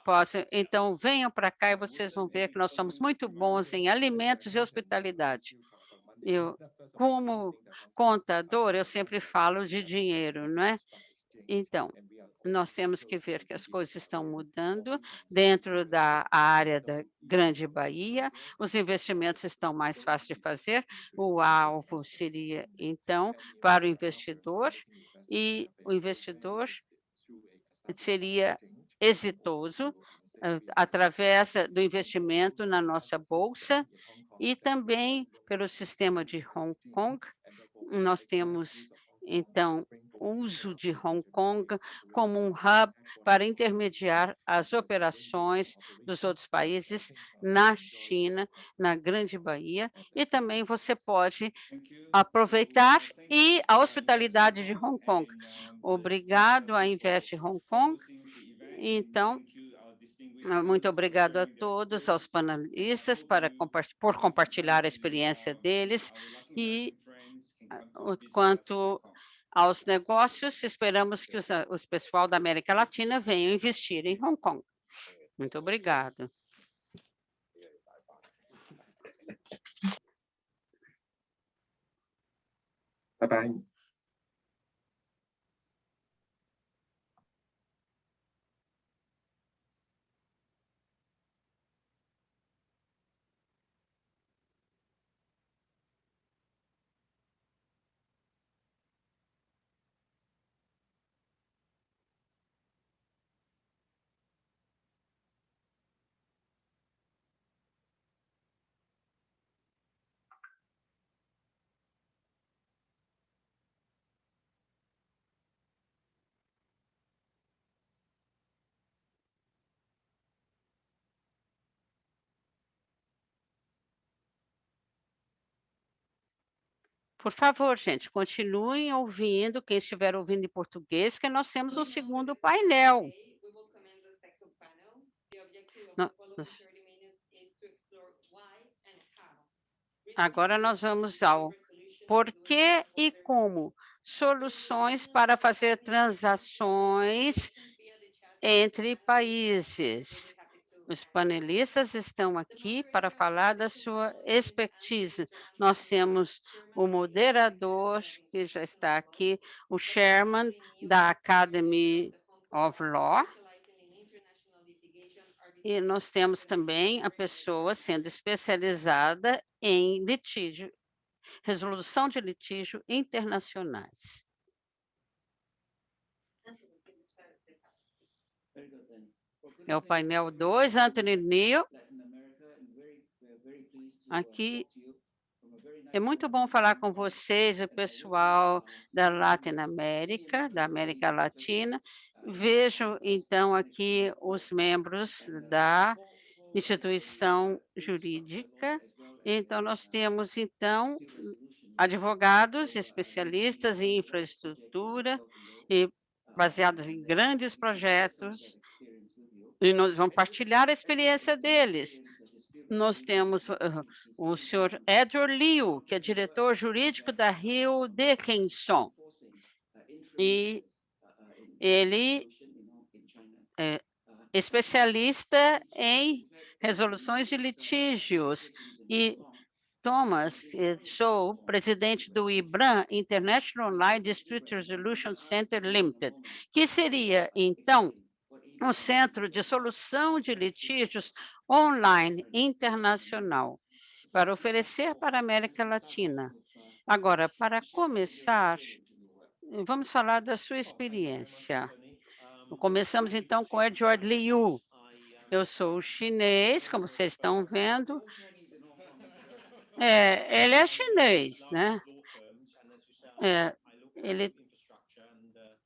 possam então venham para cá e vocês vão ver que nós somos muito bons em alimentos e hospitalidade. Eu, como contador, eu sempre falo de dinheiro, não é? Então, nós temos que ver que as coisas estão mudando dentro da área da Grande Bahia, os investimentos estão mais fáceis de fazer, o alvo seria, então, para o investidor, e o investidor seria exitoso, através do investimento na nossa bolsa e também pelo sistema de Hong Kong. Nós temos, então, o uso de Hong Kong como um hub para intermediar as operações dos outros países na China, na Grande Bahia, e também você pode aproveitar e a hospitalidade de Hong Kong. Obrigado a Invest Hong Kong. Então, muito obrigado a todos, aos panelistas por compartilhar a experiência deles e quanto aos negócios, esperamos que os pessoal da América Latina venham investir em Hong Kong. Muito obrigado. Bye bye. Por favor, gente, continuem ouvindo, quem estiver ouvindo em português, porque nós temos um segundo painel. No nós Agora nós vamos ao porquê e como, soluções para fazer transações entre países. Os panelistas estão aqui para falar da sua expertise. Nós temos o moderador, que já está aqui, o chairman da Academy of Law, e nós temos também a pessoa sendo especializada em litígio, resolução de litígio internacionais. É o painel 2, Anthony Neal. Aqui é muito bom falar com vocês, o pessoal da Latinoamérica, da América Latina. Vejo, então, aqui os membros da instituição jurídica. Então, nós temos, então, advogados especialistas em infraestrutura e baseados em grandes projetos, e nós vamos partilhar a experiência deles. Nós temos o senhor Edward Liu, que é diretor jurídico da Rio Dickinson, e ele é especialista em resoluções de litígios, e Thomas sou presidente do IBRAM, International Online Dispute Resolution Center Limited, que seria, então, um centro de solução de litígios online internacional para oferecer para a América Latina. Agora, para começar, vamos falar da sua experiência. Começamos, então, com Edward Liu. Eu sou chinês, como vocês estão vendo. Ele é chinês, né? Ele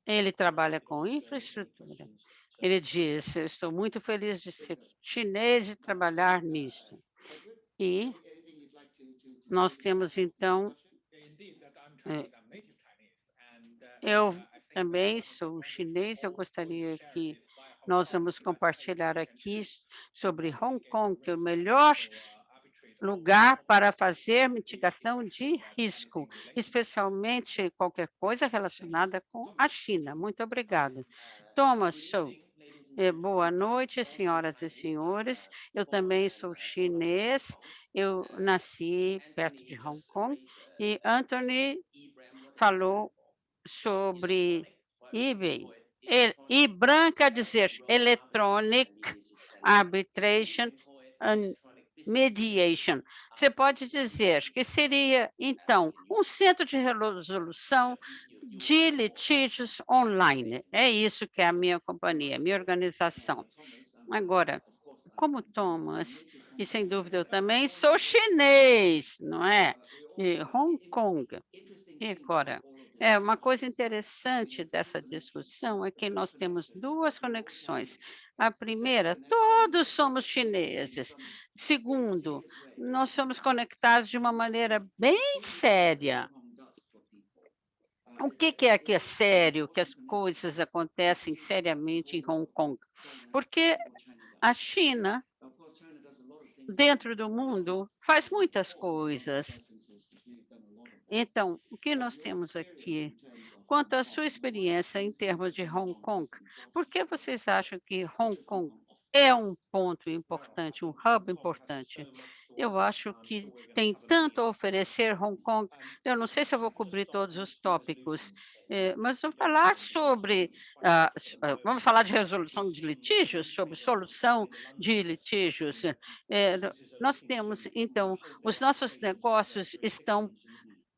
Ele trabalha com infraestrutura. Ele diz: "Eu estou muito feliz de ser chinês e trabalhar nisso". E nós temos, então, eh, eu também sou chinês, eu gostaria que nós vamos compartilhar aqui sobre Hong Kong, que é o melhor lugar para fazer mitigação de risco, especialmente qualquer coisa relacionada com a China. Muito obrigada. Thomas Sou. Boa noite, senhoras e senhores. Eu também sou chinês. Eu nasci perto de Hong Kong e Anthony falou sobre eBay. IBRAM quer dizer Electronic Arbitration and Mediation. Você pode dizer que seria, então, um centro de resolução de litígios online. É isso que é a minha companhia, minha organização. Agora, como Thomas, e sem dúvida eu também sou chinês, não é? De Hong Kong. E agora, uma coisa interessante dessa discussão é que nós temos duas conexões. A primeira, todos somos chineses. Segundo, nós somos conectados de uma maneira bem séria. O que é que é sério, que as coisas acontecem seriamente em Hong Kong? Porque a China, dentro do mundo, faz muitas coisas. Então, o que nós temos aqui? Quanto à sua experiência em termos de Hong Kong, por que vocês acham que Hong Kong é um ponto importante, um hub importante? Eu acho que tem tanto a oferecer Hong Kong. Eu não sei se eu vou cobrir todos os tópicos, mas vamos falar sobre, vamos falar de resolução de litígios, sobre solução de litígios. Nós temos, então, os nossos negócios estão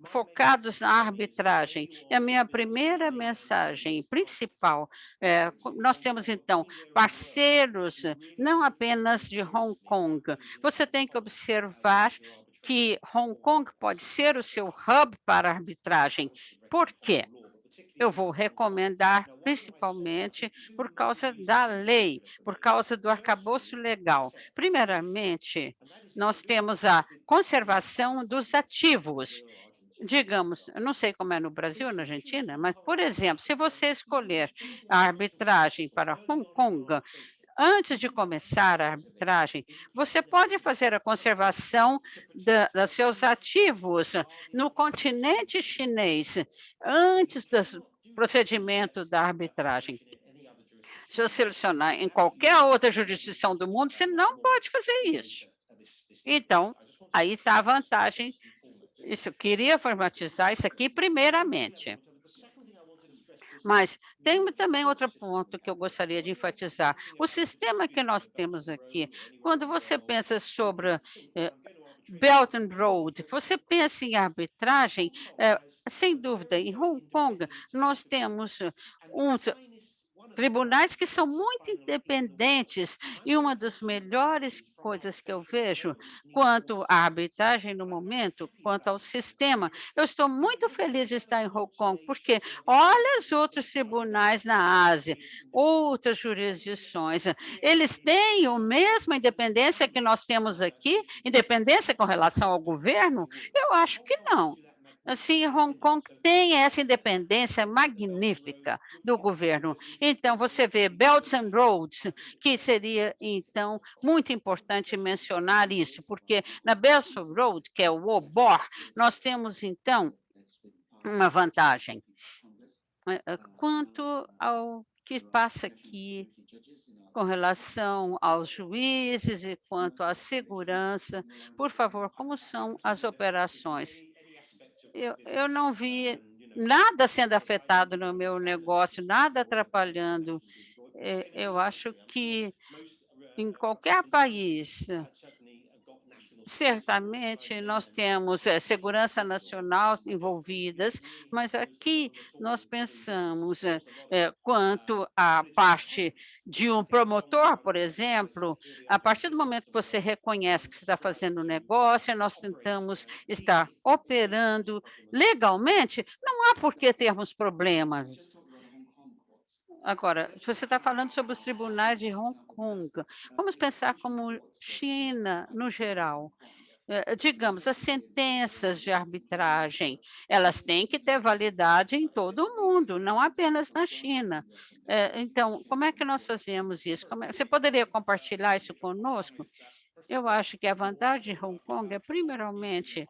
focados na arbitragem. E a minha primeira mensagem principal, nós temos, então, parceiros não apenas de Hong Kong. Você tem que observar que Hong Kong pode ser o seu hub para arbitragem. Por quê? Eu vou recomendar principalmente por causa da lei, por causa do arcabouço legal. Primeiramente, nós temos a conservação dos ativos. Digamos, eu não sei como é no Brasil ou na Argentina, mas, por exemplo, se você escolher a arbitragem para Hong Kong, antes de começar a arbitragem, você pode fazer a conservação dos seus ativos no continente chinês, antes do procedimento da arbitragem. Se eu selecionar em qualquer outra jurisdição do mundo, você não pode fazer isso. Então, aí está a vantagem. Isso, eu queria formatizar isso aqui primeiramente. Mas tem também outro ponto que eu gostaria de enfatizar. O sistema que nós temos aqui, quando você pensa sobre Belt and Road, você pensa em arbitragem, sem dúvida, em Hong Kong, nós temos um tribunais que são muito independentes, e uma das melhores coisas que eu vejo quanto à arbitragem no momento, quanto ao sistema, eu estou muito feliz de estar em Hong Kong, porque olha os outros tribunais na Ásia, outras jurisdições, eles têm a mesma independência que nós temos aqui, independência com relação ao governo? Eu acho que não. Assim, Hong Kong tem essa independência magnífica do governo. Então, você vê Belts and Roads, que seria, então, muito importante mencionar isso, porque na Belt and Road, que é o OBOR, nós temos, então, uma vantagem. Quanto ao que passa aqui com relação aos juízes e quanto à segurança, por favor, como são as operações? Eu não vi nada sendo afetado no meu negócio, nada atrapalhando. Eu acho que em qualquer país, certamente nós temos segurança nacional envolvidas, mas aqui nós pensamos quanto à parte de um promotor, por exemplo, a partir do momento que você reconhece que você está fazendo um negócio, nós tentamos estar operando legalmente, não há por que termos problemas. Agora, se você está falando sobre os tribunais de Hong Kong, vamos pensar como China no geral. Digamos, as sentenças de arbitragem, elas têm que ter validade em todo o mundo, não apenas na China. Então, como é que nós fazemos isso? Você poderia compartilhar isso conosco? Eu acho que a vantagem de Hong Kong é, primeiramente,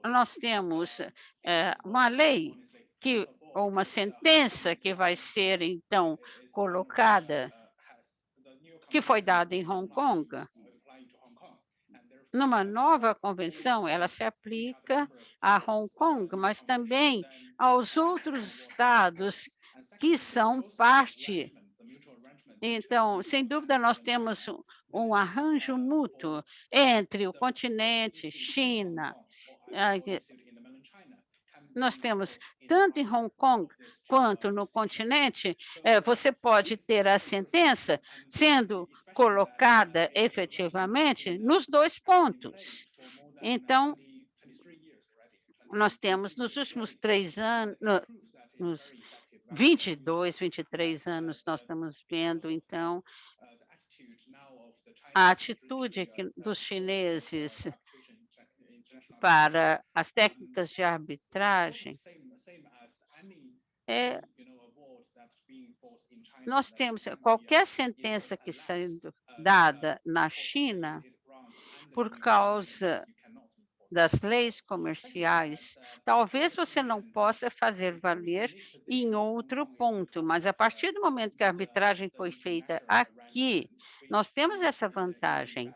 nós temos uma lei que, ou uma sentença que vai ser, então, colocada, que foi dada em Hong Kong. Numa nova convenção, ela se aplica a Hong Kong, mas também aos outros estados que são parte. Então, sem dúvida, nós temos um arranjo mútuo entre o continente, China. Nós temos, tanto em Hong Kong quanto no continente, você pode ter a sentença sendo colocada efetivamente nos dois pontos. Então, nós temos nos últimos 3 anos, nos 22, 23 anos, nós estamos vendo, então, a atitude dos chineses para as técnicas de arbitragem. Nós temos qualquer sentença que sendo dada na China, por causa das leis comerciais, talvez você não possa fazer valer em outro ponto, mas a partir do momento que a arbitragem foi feita aqui, nós temos essa vantagem.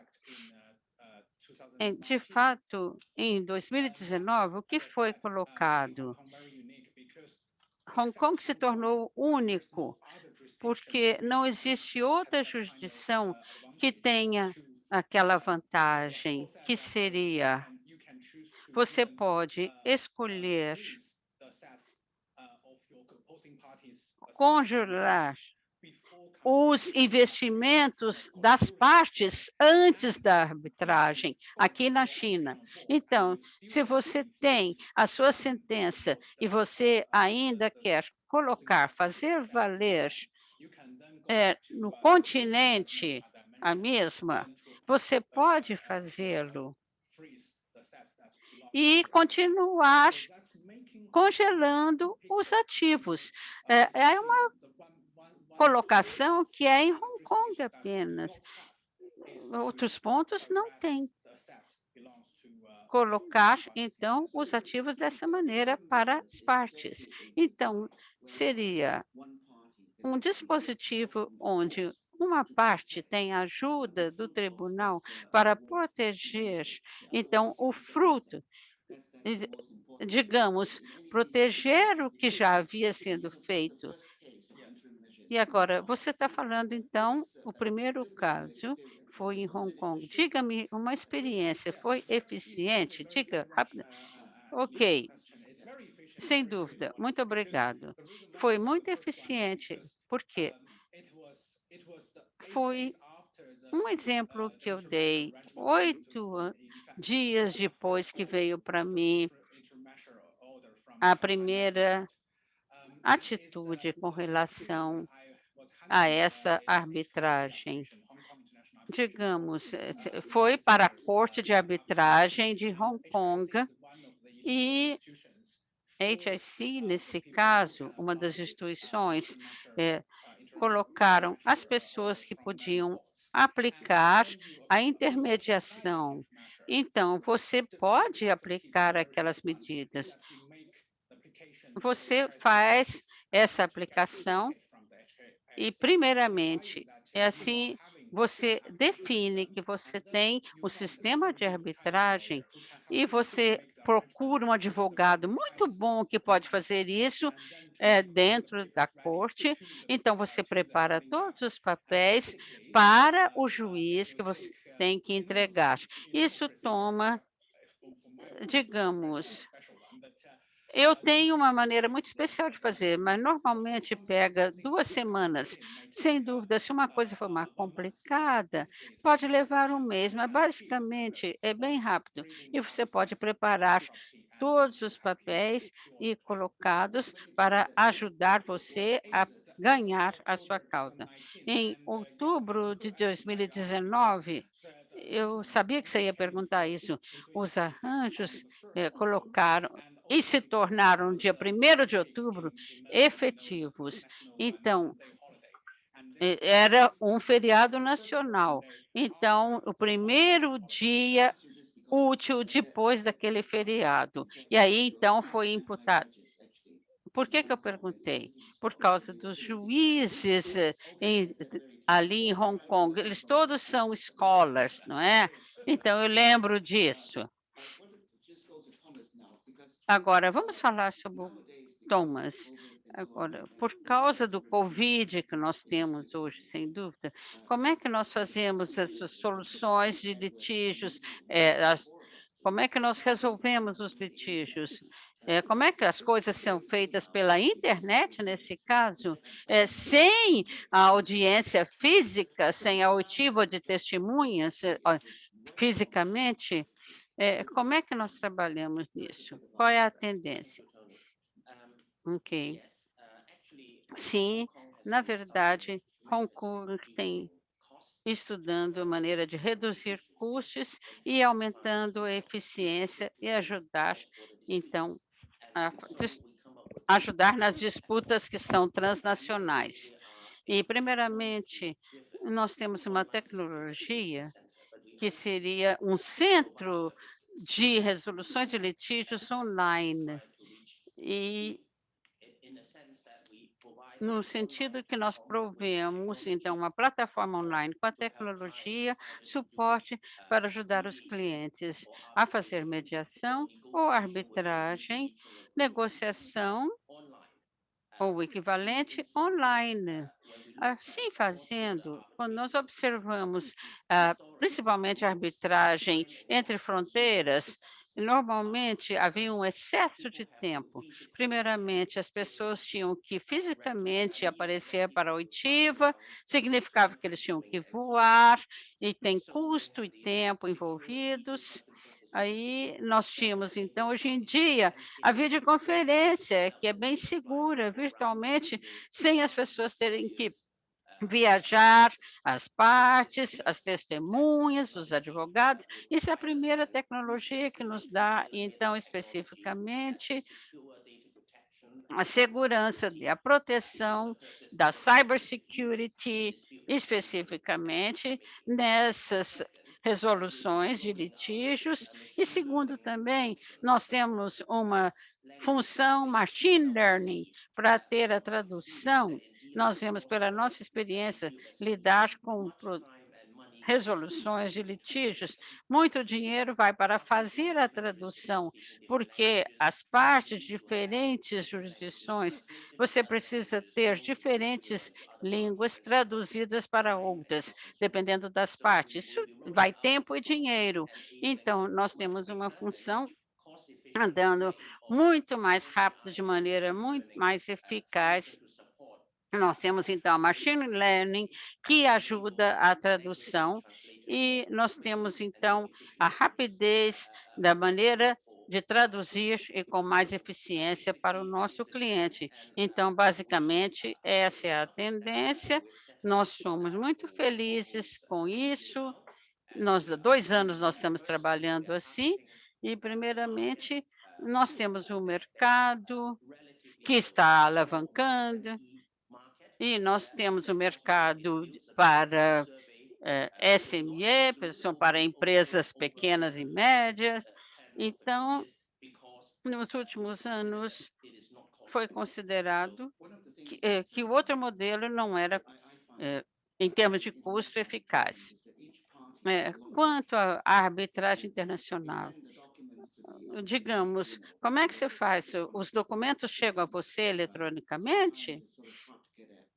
De fato, em 2019, o que foi colocado? Hong Kong se tornou único, porque não existe outra jurisdição que tenha aquela vantagem, que seria, você pode escolher congelar os investimentos das partes antes da arbitragem, aqui na China. Então, se você tem a sua sentença e você ainda quer colocar, fazer valer no continente a mesma, você pode fazê-lo e continuar congelando os ativos. É uma colocação que é em Hong Kong apenas. Outros pontos não tem. Colocar, então, os ativos dessa maneira para as partes. Então, seria um dispositivo onde uma parte tem ajuda do tribunal para proteger, então, o fruto, e digamos, proteger o que já havia sido feito. E agora, você está falando, então, o primeiro caso foi em Hong Kong. Diga-me uma experiência, foi eficiente? Diga rápido. Ok, sem dúvida, muito obrigado. Foi muito eficiente, por quê? Foi um exemplo que eu dei 8 dias depois que veio para mim a primeira atitude com relação a essa arbitragem. Digamos, foi para a Corte de Arbitragem de Hong Kong e HIC, nesse caso, uma das instituições, colocaram as pessoas que podiam aplicar a intermediação. Então, você pode aplicar aquelas medidas. Você faz essa aplicação e, primeiramente, é assim, você define que você tem o sistema de arbitragem e você procura um advogado muito bom que pode fazer isso dentro da corte. Então, você prepara todos os papéis para o juiz que você tem que entregar. Isso toma, digamos, eu tenho uma maneira muito especial de fazer, mas normalmente pega 2 semanas. Sem dúvida, se uma coisa for mais complicada, pode levar um mês, mas basicamente é bem rápido. E você pode preparar todos os papéis e colocá-los para ajudar você a ganhar a sua causa. Em outubro de 2019, eu sabia que você ia perguntar isso, os arranjos colocaram e se tornaram, dia 1º de outubro, efetivos. Então, era um feriado nacional. Então, o primeiro dia útil depois daquele feriado. E aí, então, foi imputado. Por que que eu perguntei? Por causa dos juízes ali em Hong Kong. Eles todos são escolas, não é? Então, eu lembro disso. Agora, vamos falar sobre o Thomas. Agora, por causa do Covid que nós temos hoje, sem dúvida, como é que nós fazemos essas soluções de litígios? Como é que nós resolvemos os litígios? Como é que as coisas são feitas pela internet, nesse caso, sem a audiência física, sem a oitiva de testemunhas, fisicamente? Como é que nós trabalhamos nisso? Qual é a tendência? Ok. Sim, na verdade, concursos têm estudando a maneira de reduzir custos e aumentando a eficiência e ajudar, então, a ajudar nas disputas que são transnacionais. E, primeiramente, nós temos uma tecnologia que seria um centro de resoluções de litígios online. E no sentido que nós provemos, então, uma plataforma online com a tecnologia, suporte para ajudar os clientes a fazer mediação ou arbitragem, negociação ou o equivalente online. Assim fazendo, quando nós observamos, principalmente a arbitragem entre fronteiras, normalmente havia um excesso de tempo. Primeiramente, as pessoas tinham que fisicamente aparecer para a oitiva, significava que eles tinham que voar, e tem custo e tempo envolvidos. Aí nós tínhamos, então, hoje em dia, a videoconferência, que é bem segura, virtualmente, sem as pessoas terem que viajar, as partes, as testemunhas, os advogados. Isso é a primeira tecnologia que nos dá, então, especificamente, a segurança e a proteção da cybersecurity, especificamente nessas resoluções de litígios. E segundo também, nós temos uma função machine learning para ter a tradução Nós vemos pela nossa experiência lidar com resoluções de litígios, muito dinheiro vai para fazer a tradução, porque as partes de diferentes jurisdições, você precisa ter diferentes línguas traduzidas para outras, dependendo das partes. Isso vai tempo e dinheiro. Então, nós temos uma função andando muito mais rápido, de maneira muito mais eficaz. Nós temos, então, a machine learning, que ajuda a tradução, e nós temos, então, a rapidez da maneira de traduzir e com mais eficiência para o nosso cliente. Então, basicamente, essa é a tendência. Nós somos muito felizes com isso. Nós, há 2 anos, nós estamos trabalhando assim, e primeiramente, nós temos um mercado que está alavancando, e nós temos o mercado para SME, são para empresas pequenas e médias. Então, nos últimos anos, foi considerado que o outro modelo não era, em termos de custo, eficaz. Quanto à arbitragem internacional, digamos, como é que você faz? Os documentos chegam a você eletronicamente?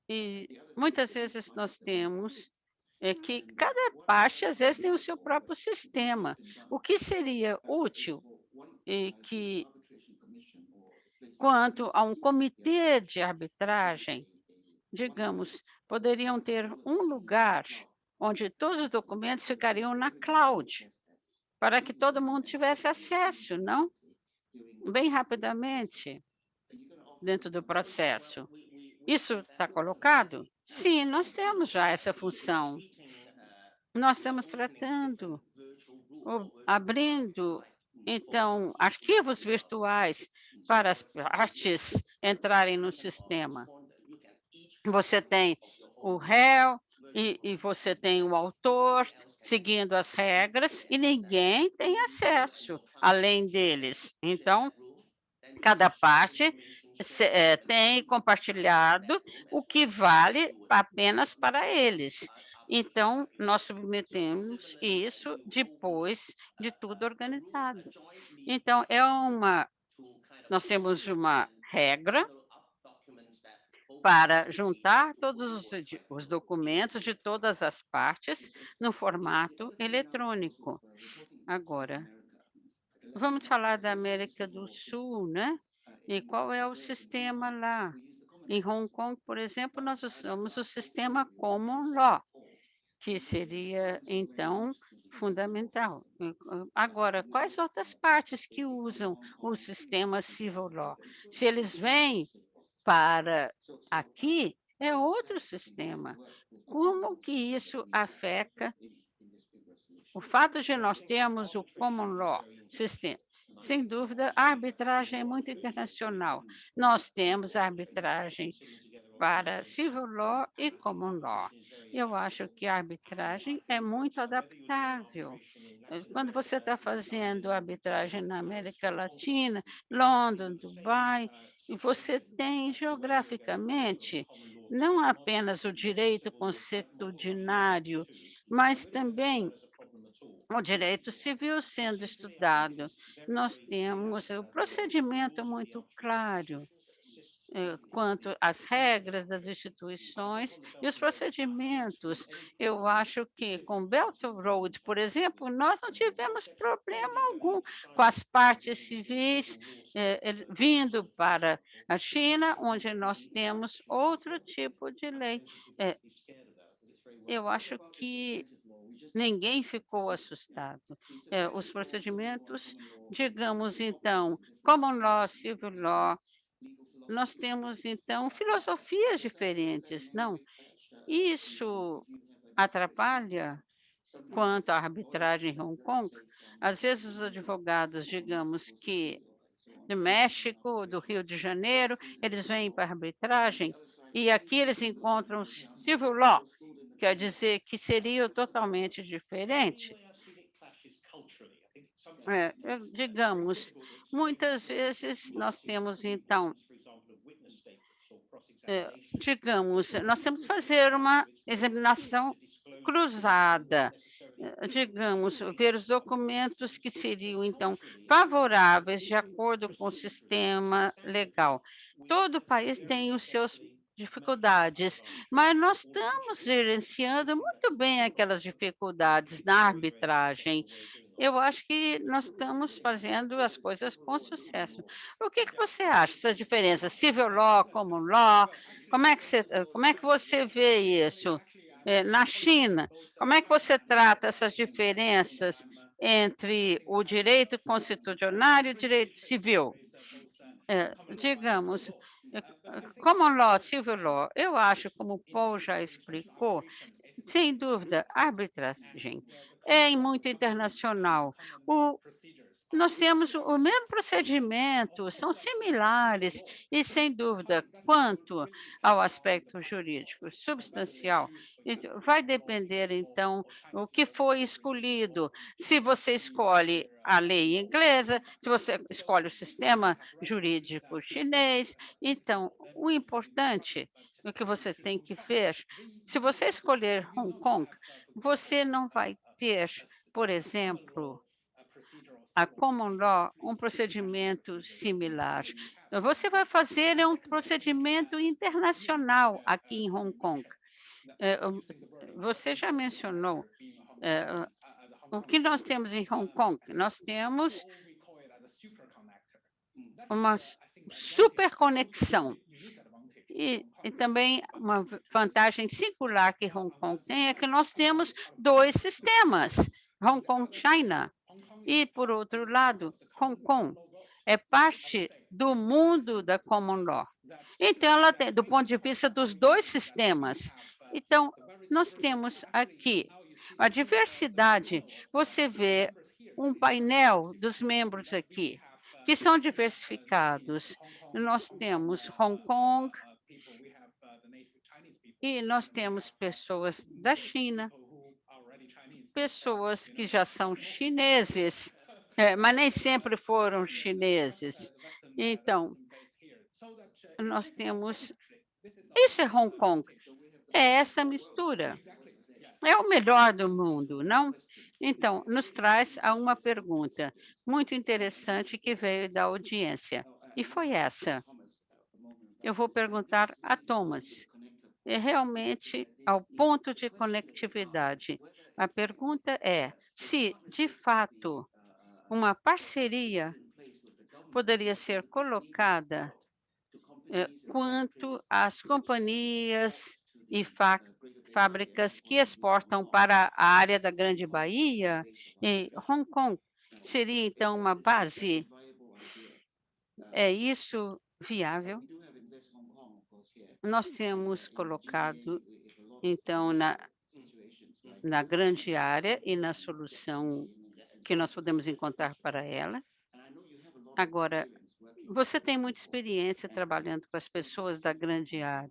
E muitas vezes nós temos que cada parte, às vezes, tem o seu próprio sistema. O que seria útil e que, quanto a um comitê de arbitragem, digamos, poderiam ter um lugar onde todos os documentos ficariam na cloud, para que todo mundo tivesse acesso, não? Bem rapidamente, dentro do processo. Isso está colocado? Sim, nós temos já essa função. Nós estamos tratando, abrindo, então, arquivos virtuais para as partes entrarem no sistema. Você tem o réu e você tem o autor seguindo as regras e ninguém tem acesso além deles. Então, cada parte tem compartilhado o que vale apenas para eles. Então, nós submetemos isso depois de tudo organizado. Então, nós temos uma regra para juntar todos os documentos de todas as partes no formato eletrônico. Agora, vamos falar da América do Sul, né? E qual é o sistema lá? Em Hong Kong, por exemplo, nós usamos o sistema Common Law, que seria, então, fundamental. Agora, quais outras partes que usam o sistema Civil Law? Se eles vêm para aqui, é outro sistema. Como que isso afeta o fato de nós termos o Common Law System? Sem dúvida, a arbitragem é muito internacional. Nós temos a arbitragem para Civil Law e Common Law. Eu acho que a arbitragem é muito adaptável. Quando você está fazendo arbitragem na América Latina, Londres, Dubai, e você tem geograficamente não apenas o direito consuetudinário, mas também o direito civil sendo estudado. Nós temos o procedimento muito claro quanto às regras das instituições e os procedimentos. Eu acho que com Belt Road, por exemplo, nós não tivemos problema algum com as partes civis vindo para a China, onde nós temos outro tipo de lei. Eu acho que ninguém ficou assustado. Os procedimentos, digamos, então, common law, civil law, nós temos, então, filosofias diferentes, não? Isso atrapalha quanto à arbitragem em Hong Kong? Às vezes, os advogados, digamos que do México, do Rio de Janeiro, eles vêm para a arbitragem e aqui eles encontram civil law, quer dizer que seria totalmente diferente. Digamos, muitas vezes nós temos, então, digamos, nós temos que fazer uma examinação cruzada, digamos, ver os documentos que seriam, então, favoráveis de acordo com o sistema legal. Todo país tem os seus dificuldades, mas nós estamos gerenciando muito bem aquelas dificuldades na arbitragem. Eu acho que nós estamos fazendo as coisas com sucesso. O que que você acha essa diferença? Civil law, common law, como é que você vê isso? Na China, como é que você trata essas diferenças entre o direito constitucional e o direito civil? Digamos, common law, civil law, eu acho, como o Paul já explicou, sem dúvida, a arbitragem é muito internacional. O Nós temos o mesmo procedimento, são similares e, sem dúvida, quanto ao aspecto jurídico substancial, vai depender, então, o que foi escolhido. Se você escolhe a lei inglesa, se você escolhe o sistema jurídico chinês, então, o importante, o que você tem que ver, se você escolher Hong Kong, você não vai ter, por exemplo, a common law, um procedimento similar. Você vai fazer um procedimento internacional aqui em Hong Kong. Você já mencionou o que nós temos em Hong Kong? Nós temos uma super conexão. E também uma vantagem singular que Hong Kong tem é que nós temos dois sistemas, Hong Kong, China. E, por outro lado, Hong Kong é parte do mundo da common law. Então, ela tem, do ponto de vista dos dois sistemas. Então, nós temos aqui a diversidade. Você vê um painel dos membros aqui, que são diversificados. Nós temos Hong Kong e nós temos pessoas da China, pessoas que já são chineses, mas nem sempre foram chineses. Então, nós temos isso é Hong Kong, é essa mistura. É o melhor do mundo, não? Então, nos traz a uma pergunta muito interessante que veio da audiência, e foi essa. Eu vou perguntar a Thomas, realmente ao ponto de conectividade. A pergunta é se, de fato, uma parceria poderia ser colocada quanto às companhias e fábricas que exportam para a área da Grande Bahia, e Hong Kong seria, então, uma base? É isso viável? Nós temos colocado, então, na grande área e na solução que nós podemos encontrar para ela. Agora, você tem muita experiência trabalhando com as pessoas da grande área,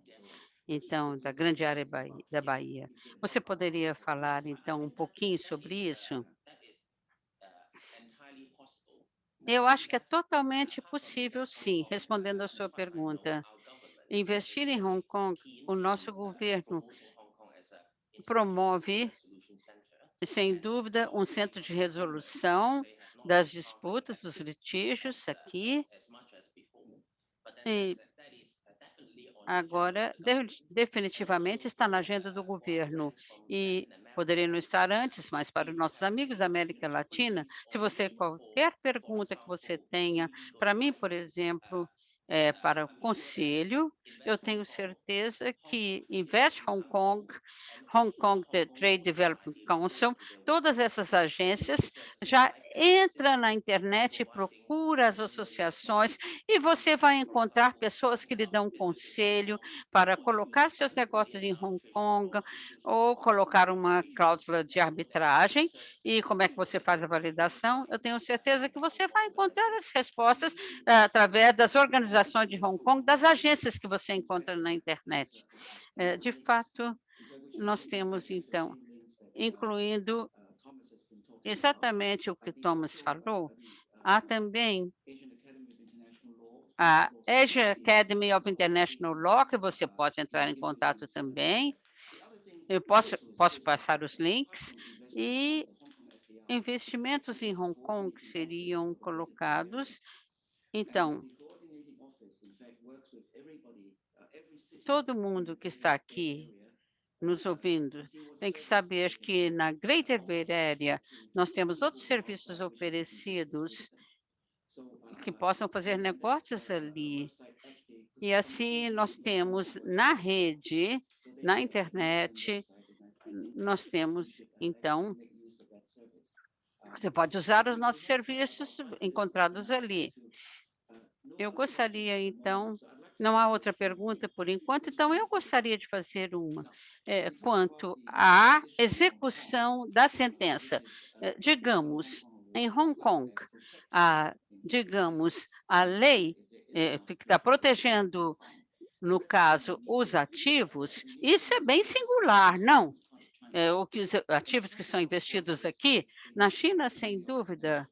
então, da grande área da Bahia. Você poderia falar, então, um pouquinho sobre isso? Eu acho que é totalmente possível, sim, respondendo à sua pergunta. Investir em Hong Kong, o nosso governo promove, sem dúvida, um centro de resolução das disputas, dos litígios aqui. E agora, definitivamente está na agenda do governo e poderia não estar antes, mas para os nossos amigos da América Latina, se você qualquer pergunta que você tenha, para mim, por exemplo, para o conselho, eu tenho certeza que Invest Hong Kong, Hong Kong Trade Development Council, todas essas agências já entra na internet e procura as associações e você vai encontrar pessoas que lhe dão conselho para colocar seus negócios em Hong Kong ou colocar uma cláusula de arbitragem. E como é que você faz a validação? Eu tenho certeza que você vai encontrar as respostas através das organizações de Hong Kong, das agências que você encontra na internet. De fato, nós temos, então, incluindo exatamente o que Thomas falou, há também a Asia Academy of International Law, que você pode entrar em contato também. Eu posso passar os links, e investimentos em Hong Kong seriam colocados. Então, todo mundo que está aqui nos ouvindo tem que saber que na Greater Bay Area nós temos outros serviços oferecidos que possam fazer negócios ali. E assim nós temos na rede, na internet, nós temos, então, você pode usar os nossos serviços encontrados ali. Eu gostaria, então, não há outra pergunta por enquanto, então eu gostaria de fazer uma, quanto à execução da sentença. Digamos, em Hong Kong, digamos, a lei que está protegendo, no caso, os ativos, isso é bem singular, não? O que os ativos que são investidos aqui, na China, sem dúvida,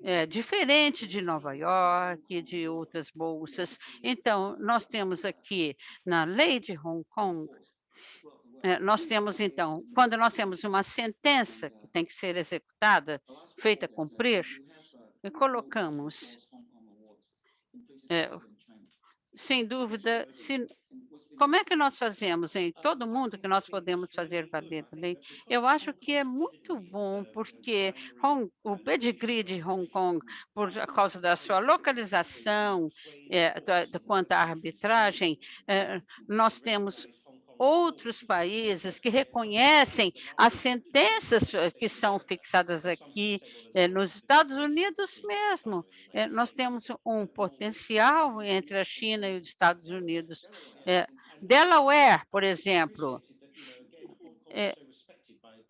é diferente de Nova York e de outras bolsas. Então, nós temos aqui, na lei de Hong Kong, nós temos, então, quando nós temos uma sentença que tem que ser executada, feita cumprir, e colocamos, sem dúvida, como é que nós fazemos em todo mundo que nós podemos fazer valer também? Eu acho que é muito bom, porque o pedigree de Hong Kong, por causa da sua localização, quanto à arbitragem, nós temos outros países que reconhecem as sentenças que são fixadas aqui, nos Estados Unidos mesmo. Nós temos um potencial entre a China e os Estados Unidos. Delaware, por exemplo,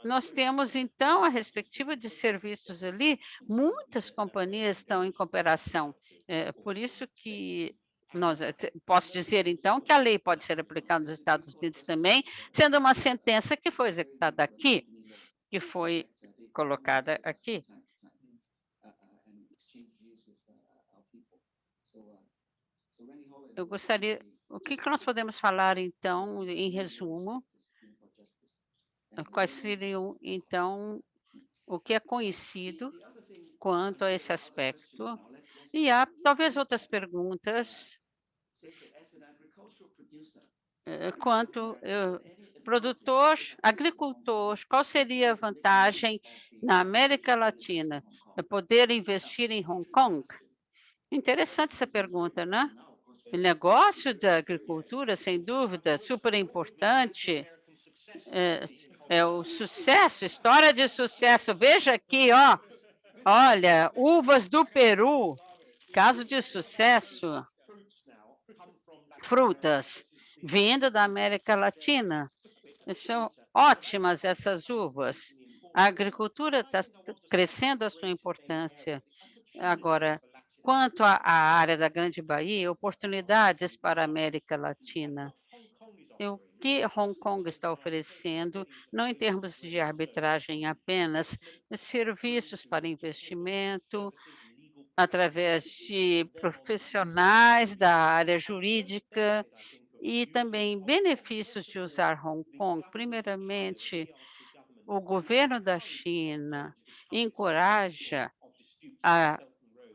nós temos, então, a respectiva de serviços ali, muitas companhias estão em cooperação. Por isso que posso dizer, então, que a lei pode ser aplicada nos Estados Unidos também, sendo uma sentença que foi executada aqui, que foi colocada aqui. Eu gostaria, o que nós podemos falar, então, em resumo? Quais seriam, então, o que é conhecido quanto a esse aspecto? E há talvez outras perguntas quanto produtor, agricultor, qual seria a vantagem na América Latina de poder investir em Hong Kong? Interessante essa pergunta, né? O negócio da agricultura, sem dúvida, super importante. É o sucesso, história de sucesso. Veja aqui, ó. Olha, uvas do Peru, caso de sucesso. Frutas, vindo da América Latina. São ótimas essas uvas. A agricultura está crescendo a sua importância. Agora, quanto à área da Grande Bahia, oportunidades para a América Latina. O que Hong Kong está oferecendo, não em termos de arbitragem apenas, serviços para investimento, através de profissionais da área jurídica, e também benefícios de usar Hong Kong. Primeiramente, o governo da China encoraja a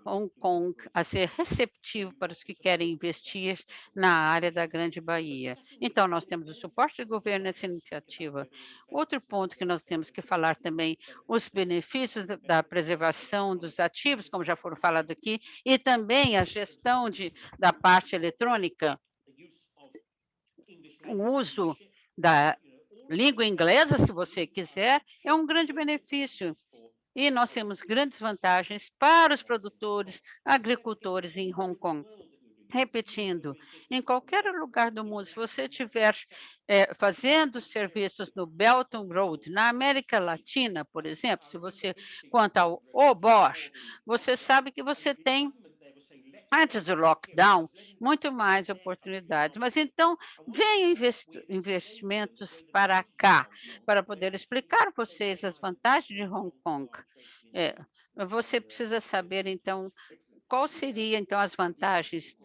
Hong Kong a ser receptivo para os que querem investir na área da Grande Bahia. Então, nós temos o suporte do governo nessa iniciativa. Outro ponto que nós temos que falar também, os benefícios da preservação dos ativos, como já foram falados aqui, e também a gestão da parte eletrônica, o uso da língua inglesa, se você quiser, é um grande benefício. E nós temos grandes vantagens para os produtores, agricultores em Hong Kong. Repetindo, em qualquer lugar do mundo, se você estiver fazendo serviços no Belt and Road, na América Latina, por exemplo, se você, quanto ao Bosch, você sabe que você tem, antes do lockdown, muito mais oportunidades. Mas então, venham investimentos para cá, para poder explicar para vocês as vantagens de Hong Kong. Você precisa saber, então, qual seria, então, as vantagens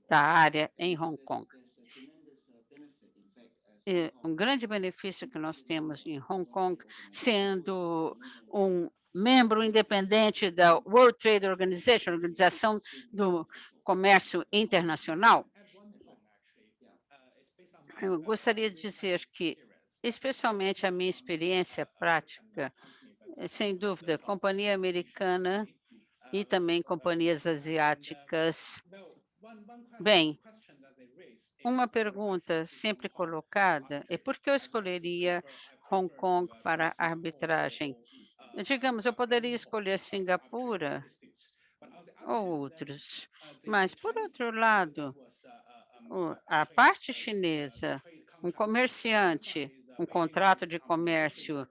da área em Hong Kong? Um grande benefício que nós temos em Hong Kong, sendo um membro independente da World Trade Organization, Organização do Comércio Internacional, eu gostaria de dizer que, especialmente a minha experiência prática, sem dúvida, companhia americana e também companhias asiáticas. Bem, uma pergunta sempre colocada é por que eu escolheria Hong Kong para arbitragem? Digamos, eu poderia escolher Singapura ou outros, mas, por outro lado, a parte chinesa, um comerciante, um contrato de comércio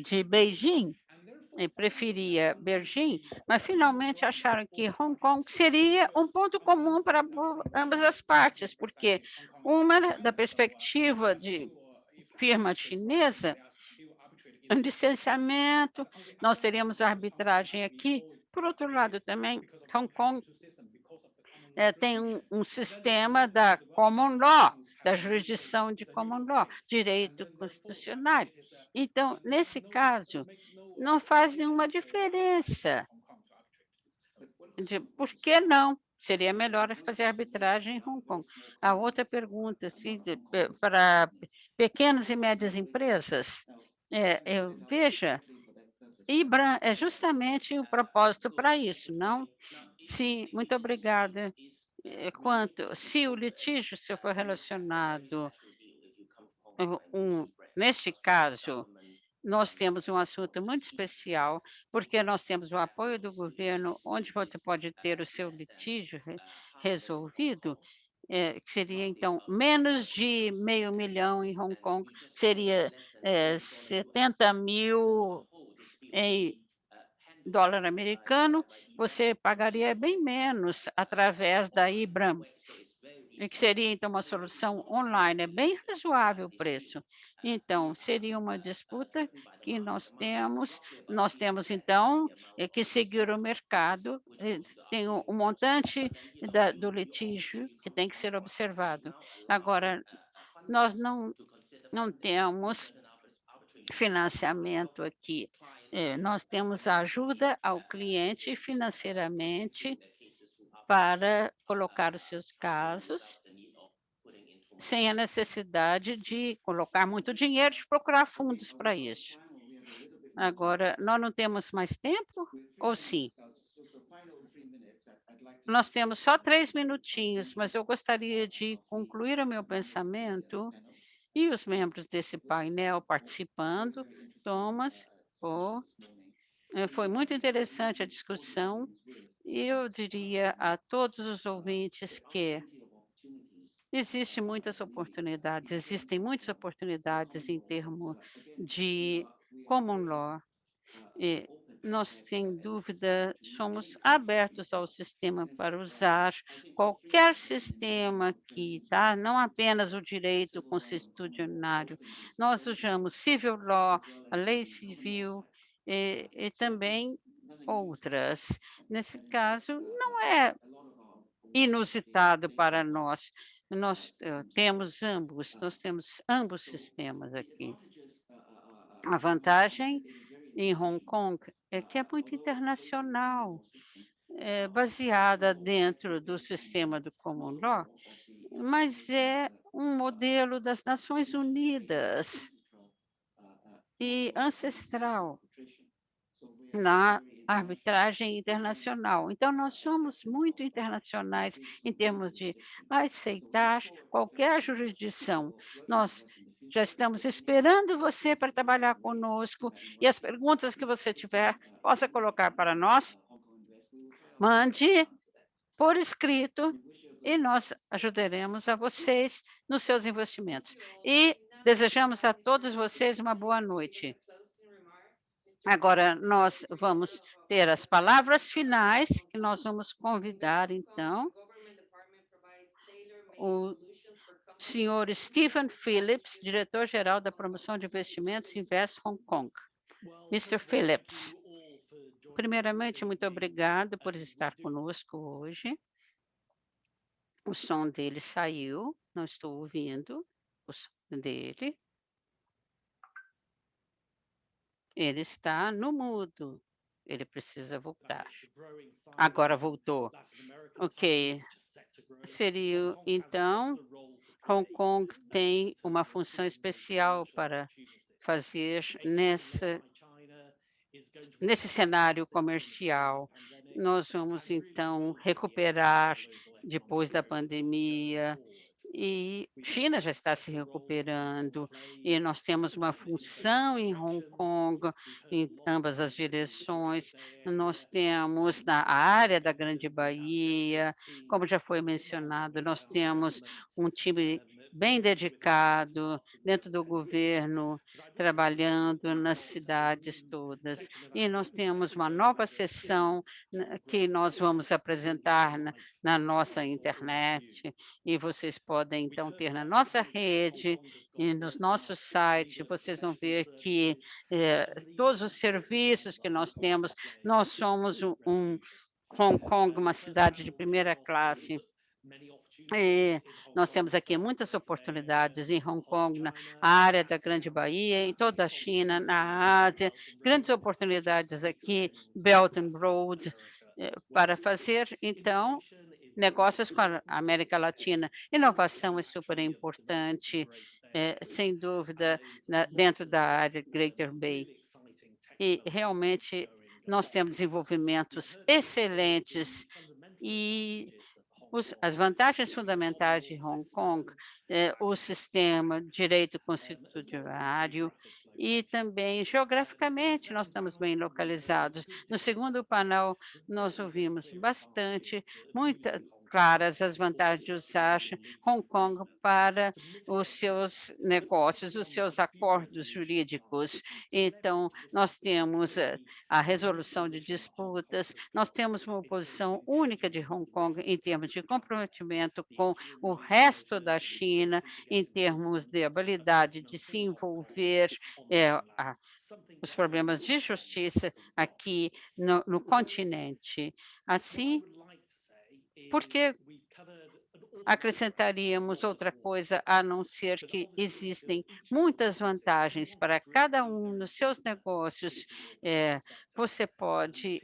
de Beijing, preferia Beijing, mas finalmente acharam que Hong Kong seria um ponto comum para ambas as partes, porque uma da perspectiva de firma chinesa, um licenciamento, nós teríamos arbitragem aqui. Por outro lado, também, Hong Kong tem um sistema da common law, da jurisdição de common law, direito constitucional. Então, nesse caso, não faz nenhuma diferença. Por que não? Seria melhor fazer arbitragem em Hong Kong. A outra pergunta, assim, para pequenas e médias empresas, veja, IBRAM é justamente o propósito para isso, não? Sim, muito obrigada. Se o litígio se for relacionado, neste caso, nós temos um assunto muito especial, porque nós temos o apoio do governo, onde você pode ter o seu litígio resolvido, que seria, então, menos de $500 mil em Hong Kong, seria 70 mil em dólar americano, você pagaria bem menos através da IBRAM, que seria, então, uma solução online. É bem razoável o preço. Então, seria uma disputa que nós temos, então, que seguir o mercado, tem um montante do litígio que tem que ser observado. Agora, nós não temos financiamento aqui. Nós temos ajuda ao cliente financeiramente para colocar os seus casos, sem a necessidade de colocar muito dinheiro, de procurar fundos para isso. Agora, nós não temos mais tempo, ou sim? Nós temos só 3 minutinhos, mas eu gostaria de concluir o meu pensamento e os membros desse painel participando. Thomas, foi muito interessante a discussão e eu diria a todos os ouvintes que existem muitas oportunidades em termos de common law. E nós, sem dúvida, somos abertos ao sistema para usar qualquer sistema que, não apenas o direito constitucionário, nós usamos civil law, a lei civil e também outras. Nesse caso, não é inusitado para nós. Nós temos ambos sistemas aqui. A vantagem em Hong Kong é que é muito internacional, baseada dentro do sistema do common law, mas é um modelo das Nações Unidas e ancestral na arbitragem internacional. Então, nós somos muito internacionais em termos de aceitar qualquer jurisdição. Nós já estamos esperando você para trabalhar conosco e as perguntas que você tiver, possa colocar para nós, mande por escrito e nós ajudaremos a vocês nos seus investimentos. E desejamos a todos vocês uma boa noite. Agora, nós vamos ter as palavras finais, que nós vamos convidar, então, o senhor Stephen Phillips, diretor-geral da Promoção de Investimentos Invest Hong Kong. Mr. Phillips. Primeiramente, muito obrigado por estar conosco hoje. O som dele saiu, não estou ouvindo o som dele. Ele está no mudo, ele precisa voltar. Agora voltou. Ok. Seria, então, Hong Kong tem uma função especial para fazer nesse cenário comercial. Nós vamos, então, recuperar depois da pandemia, e China já está se recuperando, e nós temos uma função em Hong Kong, em ambas as direções. Nós temos na área da Grande Bahia, como já foi mencionado, nós temos um time bem dedicado dentro do governo, trabalhando nas cidades todas. E nós temos uma nova sessão que nós vamos apresentar na nossa internet, e vocês podem, então, ter na nossa rede e nos nossos sites, vocês vão ver que todos os serviços que nós temos, nós somos Hong Kong, uma cidade de primeira classe. E nós temos aqui muitas oportunidades em Hong Kong, na área da Grande Bahia, em toda a China, na Ásia, grandes oportunidades aqui, Belt and Road, para fazer, então, negócios com a América Latina. Inovação é super importante, sem dúvida, dentro da área Greater Bay. E realmente nós temos desenvolvimentos excelentes e as vantagens fundamentais de Hong Kong, o sistema de direito constitucionário e também geograficamente nós estamos bem localizados. No segundo painel, nós ouvimos bastante, muitas claras as vantagens de usar Hong Kong para os seus negócios, os seus acordos jurídicos. Então, nós temos a resolução de disputas, nós temos uma posição única de Hong Kong em termos de comprometimento com o resto da China, em termos de habilidade de se envolver os problemas de justiça aqui no continente. Assim, porque acrescentaríamos outra coisa, a não ser que existem muitas vantagens para cada um dos seus negócios. Você pode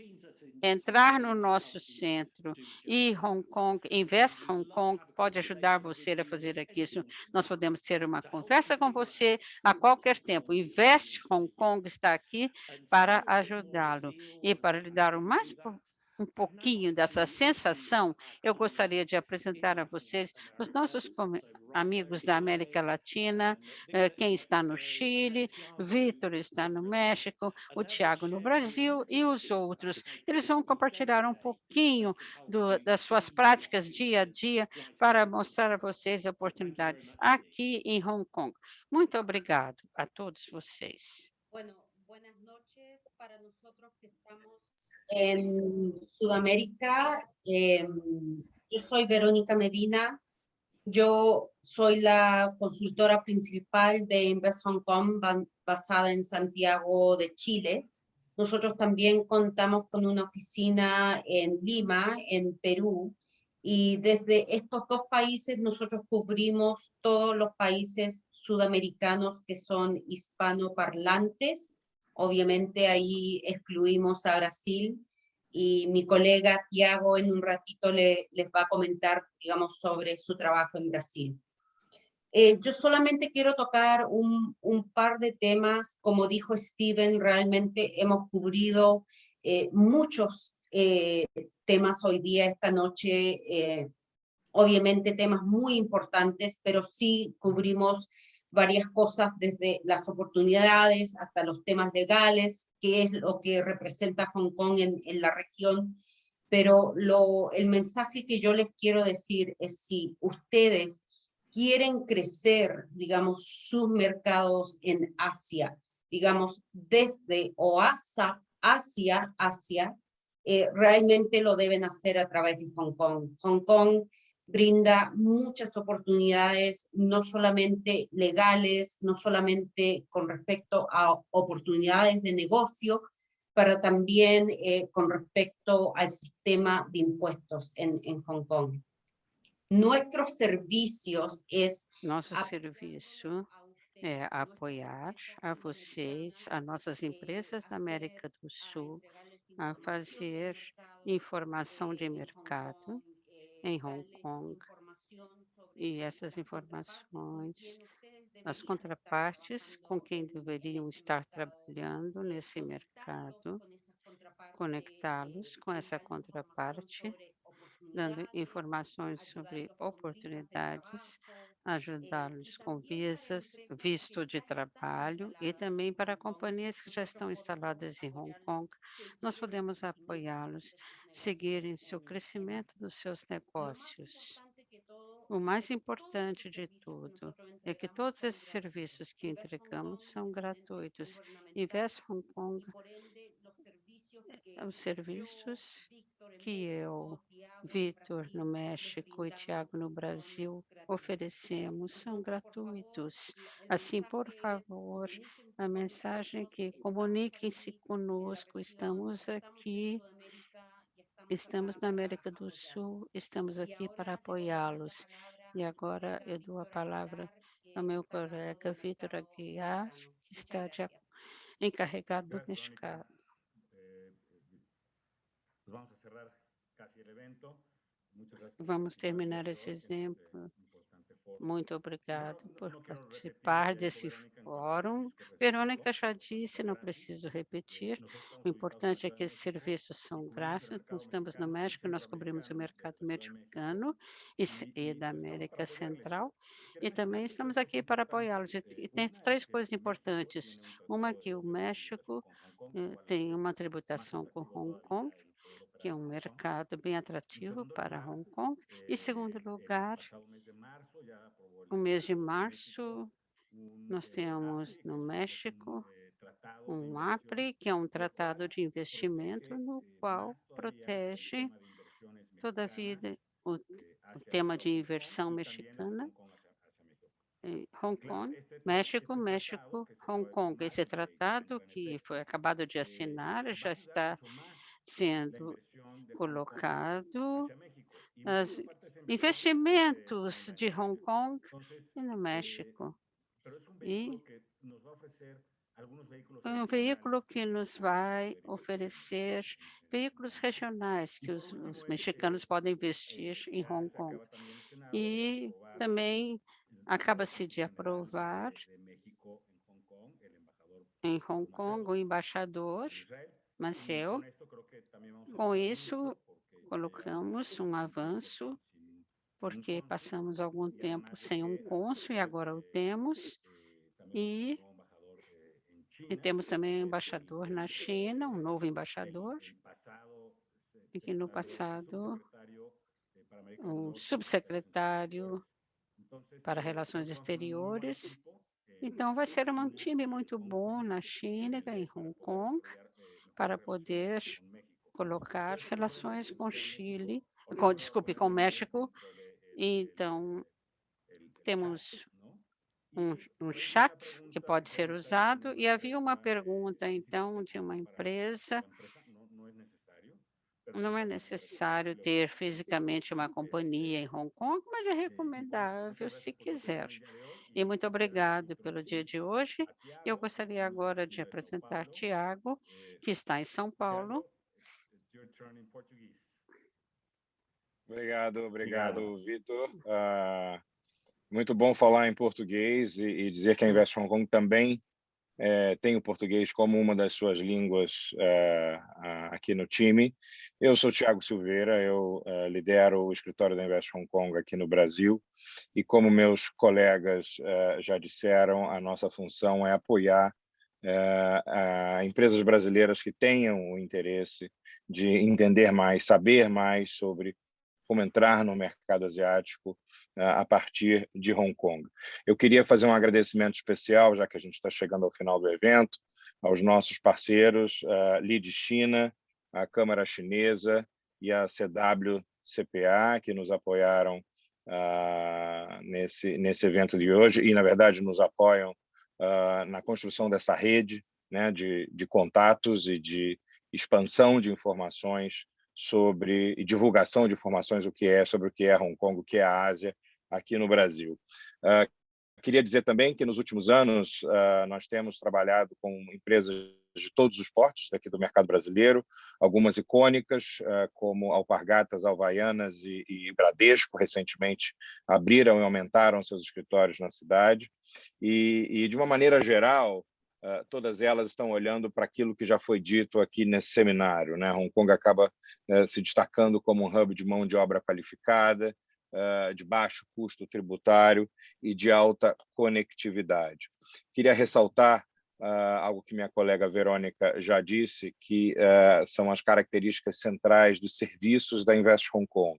entrar no nosso centro e Hong Kong, Invest Hong Kong, pode ajudar você a fazer isso. Nós podemos ter uma conversa com você a qualquer tempo. Invest Hong Kong está aqui para ajudá-lo e para lhe dar um pouquinho dessa sensação, eu gostaria de apresentar a vocês os nossos amigos da América Latina, quem está no Chile, Vitor está no México, o Tiago no Brasil e os outros. Eles vão compartilhar um pouquinho das suas práticas dia a dia para mostrar a vocês oportunidades aqui em Hong Kong. Muito obrigado a todos vocês. Buenas noches para nosotros que estamos en Sudamérica. Yo soy Verónica Medina. Yo soy la consultora principal de Invest Hong Kong basada en Santiago de Chile. Nosotros también contamos con una oficina en Lima, en Perú, y desde estos dos países nosotros cubrimos todos los países sudamericanos que son hispanoparlantes. Obviamente ahí excluimos a Brasil y mi colega Tiago en un ratito les va a comentar, digamos, sobre su trabajo en Brasil. Yo solamente quiero tocar un par de temas. Como dijo Steven, realmente hemos cubrido muchos temas hoy día, esta noche, obviamente temas muy importantes, pero sí cubrimos varias cosas desde las oportunidades hasta los temas legales, qué es lo que representa Hong Kong en la región. Pero el mensaje que yo les quiero decir es si ustedes quieren crecer, digamos, sus mercados en Asia, digamos, desde OASA, Asia, realmente lo deben hacer a través de Hong Kong. Hong Kong brinda muchas oportunidades, no solamente legales, no solamente con respecto a oportunidades de negocio, pero también con respecto al sistema de impuestos en Hong Kong. Nuestros servicios es Nosso serviço é apoiar a vocês, a nossas empresas da América do Sul, a fazer informação de mercado em Hong Kong. E essas informações, as contrapartes com quem deveriam estar trabalhando nesse mercado, conectá-los com essa contraparte, dando informações sobre oportunidades, ajudá-los com visas, visto de trabalho e também para companhias que já estão instaladas em Hong Kong, nós podemos apoiá-los, seguirem seu crescimento dos seus negócios. O mais importante de tudo é que todos esses serviços que entregamos são gratuitos. Invest Hong Kong, os serviços que eu, Vitor, no México e Tiago, no Brasil, oferecemos são gratuitos. Assim, por favor, a mensagem é que comuniquem-se conosco, estamos aqui, estamos na América do Sul, estamos aqui para apoiá-los. E agora eu dou a palavra ao meu colega Vitor Aguiar, que está encarregado do mercado. Vamos terminar esse exemplo. Muito obrigado por participar desse fórum. Verônica já disse, não preciso repetir. O importante é que esses serviços são grátis. Nós estamos no México, nós cobrimos o mercado mexicano e da América Central. E também estamos aqui para apoiá-los. E tem 3 coisas importantes. Uma que o México tem uma tributação com Hong Kong, que é um mercado bem atrativo para Hong Kong. E, em segundo lugar, no mês de março, nós temos no México um APRE, que é um tratado de investimento no qual protege toda a vida o tema de inversão mexicana em Hong Kong, México, Hong Kong. Esse tratado que foi acabado de assinar já está sendo colocado os investimentos de Hong Kong e no México. E é um veículo que nos vai oferecer veículos regionais que os mexicanos podem investir em Hong Kong. E também acaba-se de aprovar em Hong Kong o embaixador Maceu. Com isso, colocamos um avanço, porque passamos algum tempo sem um cônsul e agora o temos. E temos também um embaixador na China, um novo embaixador, e que no passado, um subsecretário para Relações Exteriores. Então, vai ser um time muito bom na China e em Hong Kong para poder colocar relações com Chile, com México. Então, temos um chat que pode ser usado, e havia uma pergunta, então, de uma empresa. Não é necessário ter fisicamente uma companhia em Hong Kong, mas é recomendável se quiser. E muito obrigado pelo dia de hoje. Eu gostaria agora de apresentar Tiago, que está em São Paulo. Obrigado, Vitor. Muito bom falar em português e dizer que a Invest Hong Kong também tem o português como uma das suas línguas aqui no time. Eu sou Tiago Silveira, eu lidero o escritório da Invest Hong Kong aqui no Brasil, e como meus colegas já disseram, a nossa função é apoiar empresas brasileiras que tenham o interesse de entender mais, saber mais sobre como entrar no mercado asiático a partir de Hong Kong. Eu queria fazer um agradecimento especial, já que a gente está chegando ao final do evento, aos nossos parceiros, Lead China, a Câmara Chinesa e a CWCPA, que nos apoiaram nesse evento de hoje e, na verdade, nos apoiam na construção dessa rede, né, de contatos e de expansão de informações sobre e divulgação de informações sobre o que é Hong Kong, o que é a Ásia aqui no Brasil. Queria dizer também que nos últimos anos nós temos trabalhado com empresas de todos os portos daqui do mercado brasileiro, algumas icônicas, como Alpargatas, Havaianas e Bradesco, recentemente abriram e aumentaram seus escritórios na cidade. E de uma maneira geral, todas elas estão olhando para aquilo que já foi dito aqui nesse seminário, né? Hong Kong acaba se destacando como um hub de mão de obra qualificada, de baixo custo tributário e de alta conectividade. Queria ressaltar algo que minha colega Verônica já disse, que são as características centrais dos serviços da Invest Hong Kong,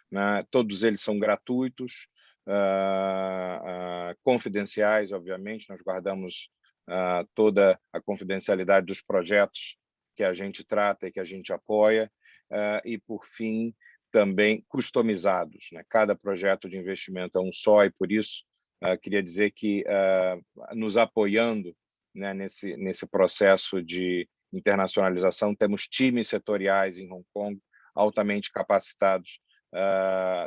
né? Todos eles são gratuitos, confidenciais, obviamente, nós guardamos toda a confidencialidade dos projetos que a gente trata e que a gente apoia, e, por fim, também customizados, né? Cada projeto de investimento é um só, e por isso queria dizer que, nos apoiando, né, nesse processo de internacionalização, temos times setoriais em Hong Kong altamente capacitados,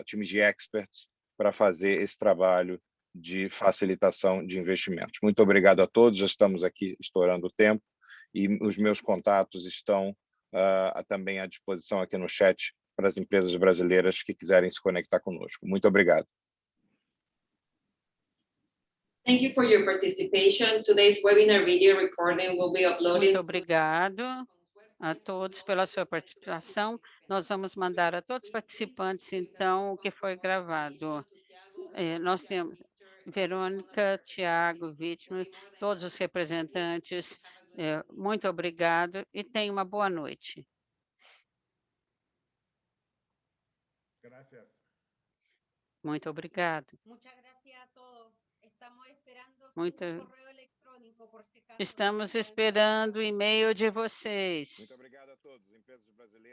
times de experts, para fazer esse trabalho de facilitação de investimentos. Muito obrigado a todos, já estamos aqui estourando o tempo, e os meus contatos estão também à disposição aqui no chat para as empresas brasileiras que quiserem se conectar conosco. Muito obrigado. Thank you for your participation. Today's webinar video recording will be uploaded. Muito obrigado a todos pela sua participação. Nós vamos mandar a todos os participantes, então, o que foi gravado. Nós temos Verônica, Tiago, Vítima, todos os representantes. Muito obrigado e tenha uma boa noite. Muito obrigado. Estamos esperando o e-mail de vocês. Muito obrigado a todos, empresas brasileiras.